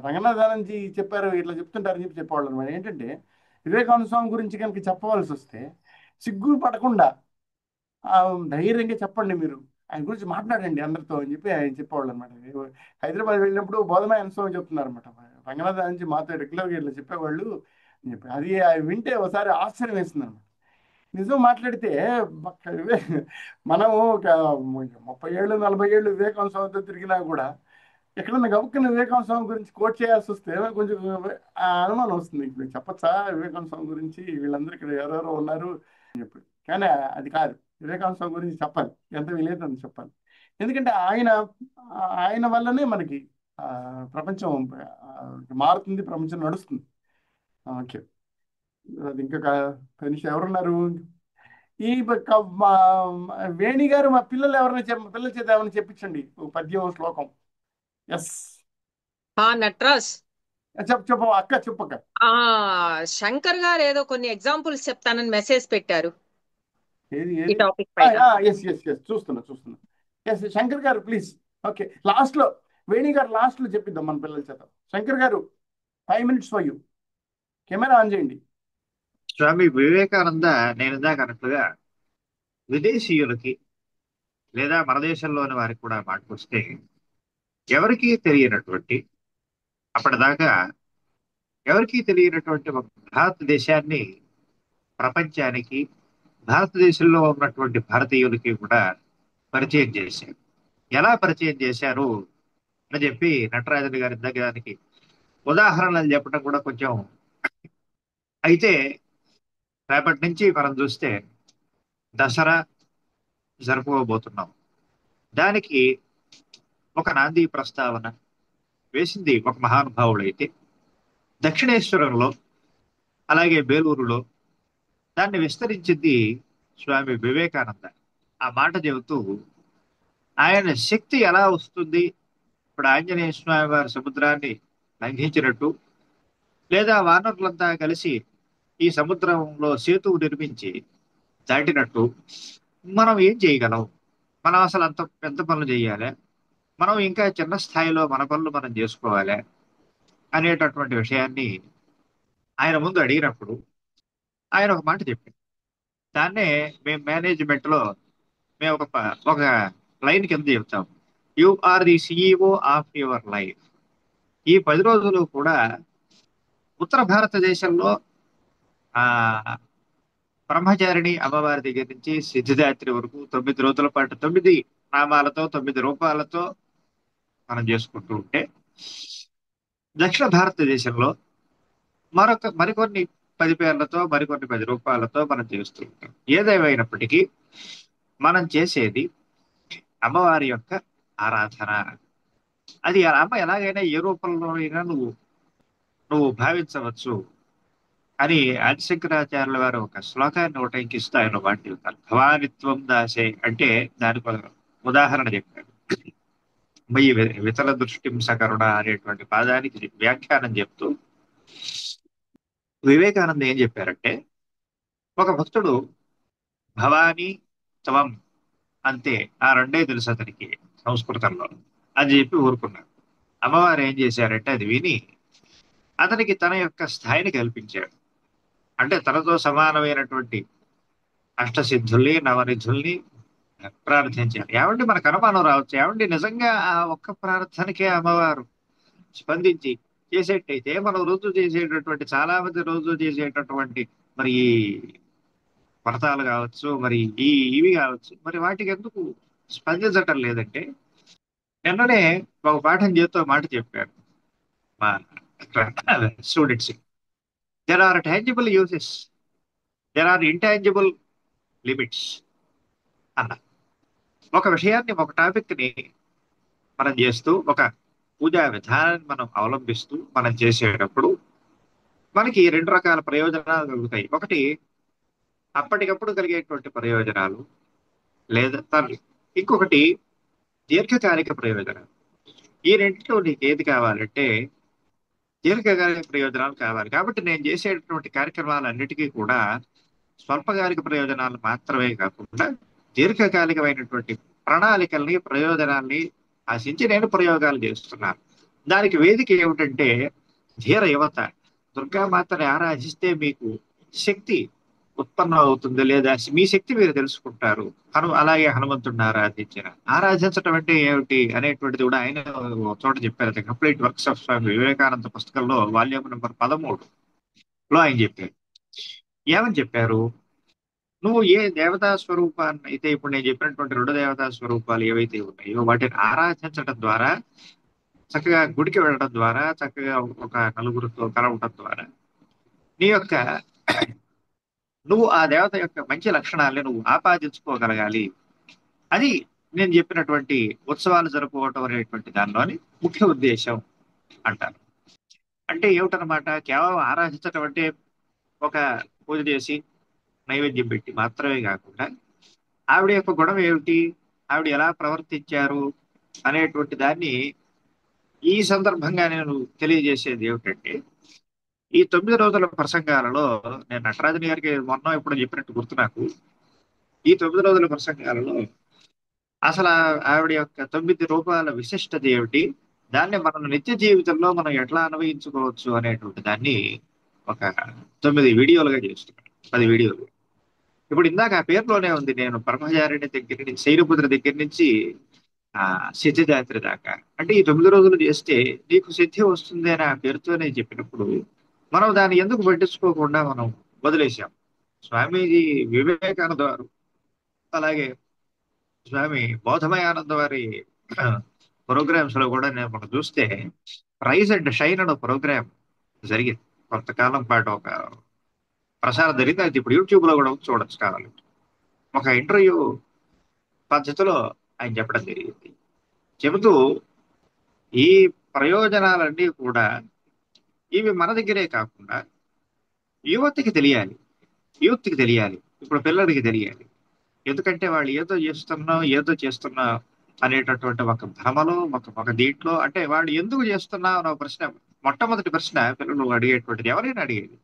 రంగనాథానందజీ చెప్పారు, ఇట్లా చెప్తుంటారని చెప్పి చెప్పేవాళ్ళు అనమాట. ఏంటంటే వివేకానంద స్వామి గురించి కనుక చెప్పవలసి వస్తే సిగ్గు పడకుండా ధైర్యంగా చెప్పండి, మీరు ఆయన గురించి మాట్లాడండి అందరితో అని చెప్పి ఆయన చెప్పేవాళ్ళు అనమాట. హైదరాబాద్ వెళ్ళినప్పుడు బోధమాయన స్వామి చెప్తున్నారు అనమాట, రంగనాథానందజీ మాతో రెగ్యులర్గా ఇట్లా చెప్పేవాళ్ళు అని చెప్పి. అది వింటే ఒకసారి ఆశ్చర్యం వేస్తుంది అనమాట. నిజం మాట్లాడితే మనము ఒక 30 ఏళ్ళు 40 ఏళ్ళు వివేకానంద స్వామితో తిరిగినా కూడా ఎక్కడన్నా గబుక్కున్న వివేకానంద స్వామి గురించి కోట్ చేయాల్సి వస్తే కొంచెం అనుమానం వస్తుంది, ఇప్పుడు చెప్పచ్చా వివేకానంద స్వామి గురించి, వీళ్ళందరూ ఇక్కడ ఎవరెవరో ఉన్నారు అని చెప్పి. కానీ అది కాదు, వివేకానంద స్వామి గురించి చెప్పాలి, ఎంత వీలైతే అంత చెప్పాలి. ఎందుకంటే ఆయన ఆయన వల్లనే మనకి ప్రపంచం మారుతుంది, ప్రపంచం నడుస్తుంది. ఓకే, అది ఇంకొక 10 నిమిషాలు ఎవరున్నారు? ఈ వేణి గారు మా పిల్లలు ఎవరైనా పిల్లల చేత ఏమైనా చెప్పించండి ఒక పద్యం శ్లోకం. ఎస్, నట్రాజ్, చెప్పు అక్క, చెప్పక్క. శంకర్ గారు ఏదో కొన్ని ఎగ్జాంపుల్స్ చెప్తానని మెసేజ్ పెట్టారు ఏది ఈ ఏది? టాపిక్ పైన. ఎస్ ఎస్ ఎస్, చూస్తున్నా. ఎస్, శంకర్ గారు ప్లీజ్. ఓకే, లాస్ట్ లో వేణి గారు లాస్ట్ లో చెప్పిద్దాం మన పిల్లల చేత. శంకర్ గారు 5 minutes for you, camera on చేయండి. స్వామి వివేకానంద నేను ఇందాక అన్నట్లుగా విదేశీయులకి లేదా మన దేశంలోని వారికి కూడా మాటకొస్తే ఎవరికీ తెలియనటువంటి, అప్పటిదాకా ఎవరికీ తెలియనటువంటి ఒక భారతదేశాన్ని ప్రపంచానికి, భారతదేశంలో ఉన్నటువంటి భారతీయులకి కూడా పరిచయం చేశారు. ఎలా పరిచయం చేశారు అని చెప్పి నటరాజన్ గారి దగ్గరికి ఉదాహరణలు చెప్పడం కూడా కొంచెం. అయితే రేపటి నుంచి మనం చూస్తే దసరా జరుపుకోబోతున్నాం. దానికి ఒక నాంది ప్రస్తావన వేసింది ఒక మహానుభావుడైతే దక్షిణేశ్వరంలో, అలాగే బేలూరులో దాన్ని విస్తరించింది స్వామి వివేకానంద. ఆ మాట చెబుతూ ఆయన శక్తి ఎలా వస్తుంది, ఇప్పుడు ఆంజనేయ స్వామి వారి సముద్రాన్ని లంఘించినట్టు, లేదా వానరులంతా కలిసి ఈ సముద్రంలో సేతువు నిర్మించి దాటినట్టు మనం ఏం చేయగలం, మనం అసలు అంత పెద్ద పనులు చేయాలి, మనం ఇంకా చిన్న స్థాయిలో మన పనులు మనం చేసుకోవాలి అనేటటువంటి విషయాన్ని ఆయన ముందు అడిగినప్పుడు ఆయన ఒక మాట చెప్పారు. దాన్నే మేము మేనేజ్మెంట్ లో మేము ఒక లైన్ కింద చెప్తాం, you are the CEO of your life. ఈ 10 రోజులు కూడా ఉత్తర భారతదేశంలో ఆ బ్రహ్మచారిణి అమ్మవారి దగ్గర నుంచి సిద్ధిదాత్రి వరకు 9 రోజుల పాటు 9 నామాలతో 9 రూపాలతో మనం చేసుకుంటూ ఉంటే, దక్షిణ భారతదేశంలో మరికొన్ని 10 పేర్లతో, మరికొన్ని 10 రూపాయలతో మనం చేస్తూ ఉంటాం. ఏదేమైనప్పటికీ మనం చేసేది అమ్మవారి యొక్క ఆరాధన. అది అమ్మ ఎలాగైనా ఏ రూపంలోనైనా నువ్వు భావించవచ్చు అని ఆదిశంకరాచార్యుల వారు ఒక శ్లోకాన్ని ఉటంకిస్తూ ఆయన మాట చెబుతారు. భవానిత్వం దాసే అంటే దానికి ఒక ఉదాహరణ చెప్పారు. మయి వితల దృష్టిం సకరుణ అనేటువంటి పాదానికి వ్యాఖ్యానం చెప్తూ వివేకానంద ఏం చెప్పారంటే, ఒక భక్తుడు భవానీ త్వం అంతే, ఆ రెండే తెలుసు అతనికి సంస్కృతంలో అని చెప్పి ఊరుకున్నాడు. అమ్మవారు ఏం చేశారంటే అది విని అతనికి తన యొక్క స్థాయిని కల్పించాడు. అంటే తనతో సమానమైనటువంటి అష్టసిద్ధుల్ని, నవనిధుల్ని, ప్రార్థించాలి. ఏమండి మనకు అనుమానం రావచ్చు, ఏమండి నిజంగా ఆ ఒక్క ప్రార్థనకే అమ్మవారు స్పందించి చేసేటైతే మనం రోజు చేసేటటువంటి చాలా మంది రోజు చేసేటటువంటి మరి ఈ వ్రతాలు కావచ్చు, మరి ఇవి కావచ్చు, మరి వాటికి ఎందుకు స్పందించటం లేదంటే, నిన్ననే ఒక పాఠం చేస్తూ మాట చెప్పారు మా students. There are tangible uses, there are intangible limits అన్న ఒక విషయాన్ని, ఒక టాపిక్ ని మనం చేస్తూ, ఒక పూజా విధానాన్ని మనం అవలంబిస్తూ మనం చేసేటప్పుడు మనకి రెండు రకాల ప్రయోజనాలు కలుగుతాయి. ఒకటి అప్పటికప్పుడు కలిగేటువంటి ప్రయోజనాలు, లేదా ఇంకొకటి దీర్ఘకాలిక ప్రయోజనాలు. ఈ రెండింటిలో నీకు ఏది కావాలంటే దీర్ఘకాలిక ప్రయోజనాలు కావాలి. కాబట్టి నేను చేసేటటువంటి కార్యక్రమాలన్నిటికీ కూడా స్వల్పకాలిక ప్రయోజనాలు మాత్రమే కాకుండా దీర్ఘకాలికమైనటువంటి ప్రణాళికల్ని, ప్రయోజనాల్ని ఆశించి నేను ప్రయోగాలు చేస్తున్నాను. దానికి వేదిక ఏమిటంటే ధీర యువత. దుర్గామాతని ఆరాధిస్తే మీకు శక్తి ఉత్పన్నం అవుతుంది, లేదా మీ శక్తి మీరు తెలుసుకుంటారు. అలాగే హనుమంతుడిని ఆరాధించడం అంటే ఏమిటి అనేటువంటిది కూడా ఆయన ఒక చోట చెప్పారు. The complete works of Swami Vivekananda పుస్తకంలో వాల్యూమ్ నెంబర్ 13లో ఆయన చెప్పారు. ఏమని చెప్పారు? నువ్వు ఏ దేవతా స్వరూపాన్ని అయితే, ఇప్పుడు నేను చెప్పినటువంటి రెండు దేవతా స్వరూపాలు ఏవైతే ఉన్నాయో వాటిని ఆరాధించడం ద్వారా, చక్కగా గుడికి వెళ్ళడం ద్వారా, చక్కగా ఒక నలుగురితో కలవటం ద్వారా నీ యొక్క నువ్వు ఆ దేవత యొక్క మంచి లక్షణాలని నువ్వు ఆపాదించుకోగలగాలి. అది నేను చెప్పినటువంటి ఉత్సవాలు జరుపుకోవటం అనేటువంటి దానిలోని ముఖ్య ఉద్దేశం అంటారు. అంటే ఏమిటనమాట? కేవలం ఆరాధించటం అంటే ఒక పూజ చేసి నైవేద్యం పెట్టి మాత్రమే కాకుండా ఆవిడ యొక్క గుణం ఏమిటి, ఆవిడ ఎలా ప్రవర్తించారు అనేటువంటి దాన్ని ఈ సందర్భంగా నేను తెలియజేసేది ఏమిటంటే, ఈ 9 రోజుల ప్రసంగాలలో నేను నటరాజన్ గారికి మొన్న ఎప్పుడు చెప్పినట్టు గుర్తు నాకు. ఈ 9 రోజుల ప్రసంగాలలో అసలు ఆవిడ యొక్క 9 రూపాయల విశిష్టత ఏమిటి, దాన్ని మనం నిత్య జీవితంలో మనం ఎట్లా అన్వయించుకోవచ్చు అనేటువంటి దాన్ని ఒక 9 వీడియోలుగా చేస్తున్నాను, 10 వీడియోలు. ఇప్పుడు ఇందాక ఆ పేరులోనే ఉంది, నేను పరమచారిణి దగ్గర నుంచి, శైలపుత్ర దగ్గర నుంచి సిద్ధిదాత్రి దాకా. అంటే ఈ 9 రోజులు చేస్తే నీకు సిద్ధి వస్తుంది అని ఆ పేరుతోనే చెప్పినప్పుడు మనం దాన్ని ఎందుకు పట్టించుకోకుండా మనం వదిలేసాం. స్వామీజీ వివేకానంద వారు, అలాగే స్వామి బోధమయానంద వారి ప్రోగ్రామ్స్ లో కూడా నేను మనం చూస్తే రైజ్ అండ్ షైన్ అనే ప్రోగ్రామ్ జరిగింది. కొంతకాలం పాటు ఒక ప్రసారం జరిగింది. అది ఇప్పుడు యూట్యూబ్ లో కూడా చూడొచ్చు కావాలంటే. ఒక ఇంటర్వ్యూ పద్ధతిలో ఆయన చెప్పడం జరిగింది. చెబుతూ ఈ ప్రయోజనాలన్నీ కూడా ఇవి మన దగ్గరే కాకుండా యువతకి తెలియాలి, యూత్కి తెలియాలి, ఇప్పుడు పిల్లలకి తెలియాలి. ఎందుకంటే వాళ్ళు ఏదో చేస్తున్నా అనేటటువంటి ఒక భ్రమలో, ఒక దీంట్లో, అంటే వాళ్ళు ఎందుకు చేస్తున్నా అనే ఒక ప్రశ్న, మొట్టమొదటి ప్రశ్న పిల్లలు అడిగేటువంటిది, ఎవరైనా అడిగేది,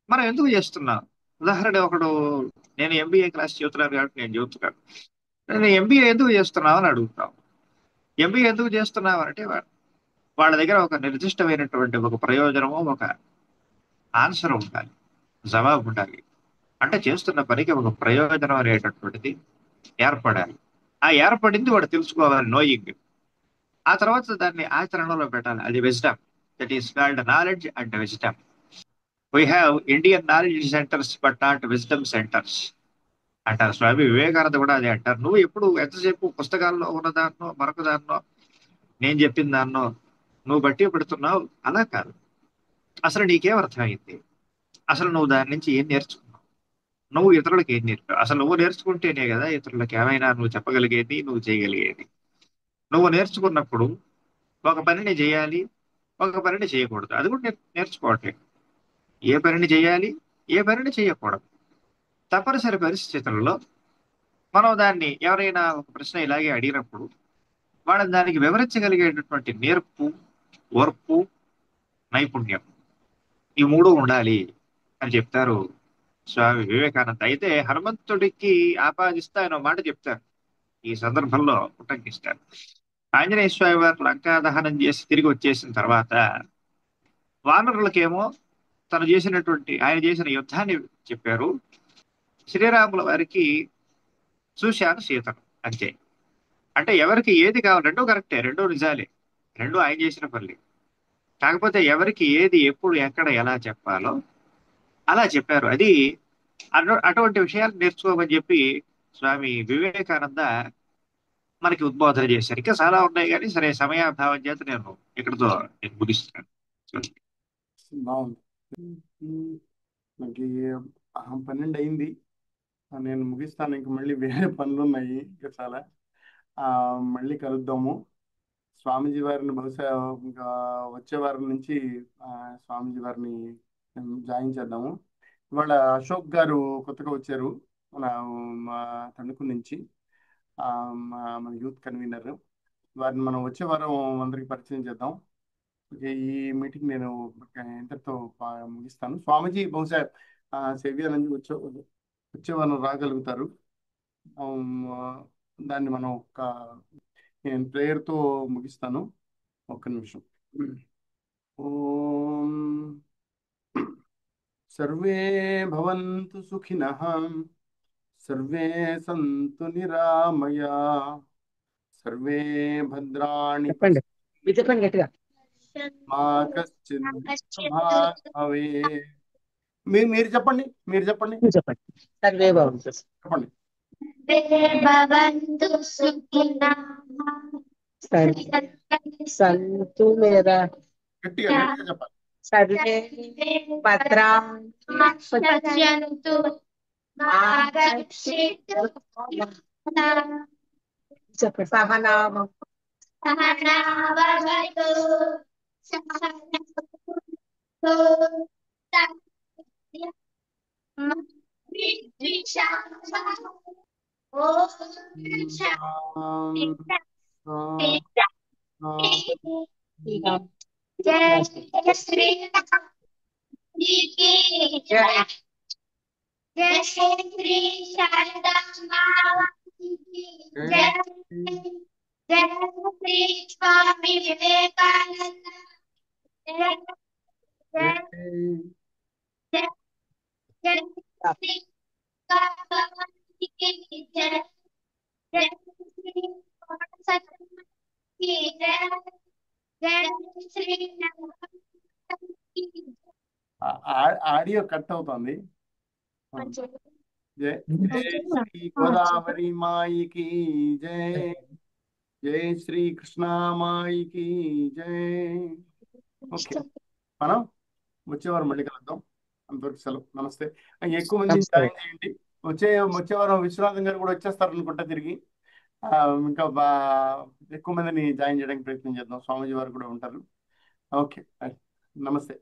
మనం ఎందుకు చేస్తున్నాం. ఉదాహరణ ఒకడు, నేను ఎంబీఏ క్లాస్ చెబుతున్నాను కాబట్టి నేను చెబుతున్నాను, నేను ఎంబీఏ ఎందుకు చేస్తున్నావు అని అడుగుతాం. ఎంబీఏ ఎందుకు చేస్తున్నావు అంటే వాళ్ళ దగ్గర ఒక నిర్దిష్టమైనటువంటి ఒక ప్రయోజనము, ఒక ఆన్సర్ ఉండాలి, జవాబు ఉండాలి. అంటే చేస్తున్న పనికి ఒక ప్రయోజనం అనేటటువంటిది ఏర్పడాలి. ఆ ఏర్పడింది వాడు తెలుసుకోవాలి, నోయింగ్. ఆ తర్వాత దాన్ని ఆచరణలో పెట్టాలి. అది wisdom. That is called knowledge and wisdom. We have Indian knowledge centres but not wisdom centres అంటారు. స్వామి వివేకానంద కూడా అదే అంటారు. నువ్వు ఎప్పుడు ఎంతసేపు పుస్తకాల్లో ఉన్నదాన్నో, మరొక దాన్నో, నేను చెప్పిన దాన్నో నువ్వు బట్టి పెడుతున్నావు. అలా కాదు. అసలు నీకేం అర్థమైంది, అసలు నువ్వు దాని నుంచి ఏం నేర్చుకున్నావు, నువ్వు ఇతరులకు ఏం నేర్పావు, అసలు నువ్వు నేర్చుకుంటేనే కదా ఇతరులకు ఏమైనా నువ్వు చెప్పగలిగేది, నువ్వు చేయగలిగేది. నువ్వు నేర్చుకున్నప్పుడు ఒక పనిని చేయాలి, ఒక పనిని చేయకూడదు, అది కూడా నేర్చుకోవట్లేదు. ఏ పనిని చేయాలి, ఏ పనిని చేయకూడదు. తప్పనిసరి పరిస్థితుల్లో మనం దాన్ని, ఎవరైనా ఒక ప్రశ్న ఇలాగే అడిగినప్పుడు వాళ్ళని దానికి వివరించగలిగేటటువంటి నేర్పు, ఓర్పు, నైపుణ్యం, ఈ మూడు ఉండాలి అని చెప్తారు స్వామి వివేకానంద. అయితే హనుమంతుడికి ఆపాదిస్తే ఆయన మాట చెప్తారు, ఈ సందర్భంలో ఉటంకిస్తారు. ఆంజనేయ స్వామి వారు లంకా దహనం చేసి తిరిగి వచ్చేసిన తర్వాత వానరులకేమో ఆయన చేసిన యుద్ధాన్ని చెప్పారు. శ్రీరాముల వారికి చూశాను సీతను, అంతే. అంటే ఎవరికి ఏది కావాలి, రెండూ కరెక్టే, రెండూ నిజాలే, రెండూ ఆయన చేసిన పనులే. కాకపోతే ఎవరికి ఏది ఎప్పుడు ఎక్కడ ఎలా చెప్పాలో అలా చెప్పారు. అది అటువంటి విషయాలు నేర్చుకోమని చెప్పి స్వామి వివేకానంద మనకి ఉద్బోధన చేశారు. ఇంకా చాలా ఉన్నాయి కానీ సరే సమయాభావం చేత నేను ముగిస్తున్నాను. బాగుంది. నాకు 12 అయింది, నేను ముగిస్తాను. ఇంక మళ్ళీ వేరే పనులు ఉన్నాయి ఇంకా చాలా. మళ్ళీ కలుద్దాము. స్వామీజీ వారిని బహుశా ఇంకా వచ్చే వారం నుంచి ఆ, స్వామీజీ వారిని జాయిన్ చేద్దాము. ఇవాళ అశోక్ గారు కొత్తగా వచ్చారు మన మా తణుకు నుంచి. ఆ, మన యూత్ కన్వీనర్. వారిని మనం వచ్చే వారం అందరికి పరిచయం చేద్దాం. ఓకే, ఈ మీటింగ్ నేను ఇంతటితో ముగిస్తాను. స్వామీజీ బహుశా సేవియర్ నుంచి వచ్చే వారం రాగలుగుతారు. ఆ, దాన్ని మనం నేను ప్రేయర్తో ముగిస్తాను. ఒక్క నిమిషం. ఓం సర్వే భవంతు సుఖినః, సర్వే సంతు నిరామయా, సర్వే భద్రాణి చెప్పండి పశ్యంతు, చెప్పండి గట్టిగా. మా కశ్చిత్ దుఃఖభాగ్ భవేత్. మీరు చెప్పండి, మీరు చెప్పండి, చెప్పండి. సర్వే భవంతు. చెప్పండి. భవంతు సుఖినః సంతు లేదా గట్టిగా గట్టిగా చెప్పాలి. సర్వే భద్రాణి పశ్యంతు మా కశ్చిత్ చెప్పండి. సహనామం సహనావవతు సహనౌ ద్విషాంసః. ఓం జయ శ్రీ జయ జయ శ్రీ శారదాంబాకి జయ జయ శ్రీ స్వామి వివేకానంద జయ జయ జయ శ్రీ భగవానికి జయ జయ శ్రీ సత్యకి జయ జయ శ్రీ ఆడియో కట్ అవుతుంది. జై జై శ్రీ గోదావరి మాయికి జై, జై శ్రీ కృష్ణ మాయికి జై. ఓకే, మనం వచ్చేవారం మళ్ళీ కలుద్దాం. అంతవరకు సెలవు. నమస్తే. ఎక్కువ మంది జాయిన్ చేయండి. వచ్చే వారం విశ్వనాథం గారు కూడా వచ్చేస్తారు అనుకుంటా తిరిగి. ఇంకా ఎక్కువ మందిని జాయిన్ చేయడానికి ప్రయత్నం చేద్దాం. స్వామీజీ వారు కూడా ఉంటారు. ఓకే, నమస్తే.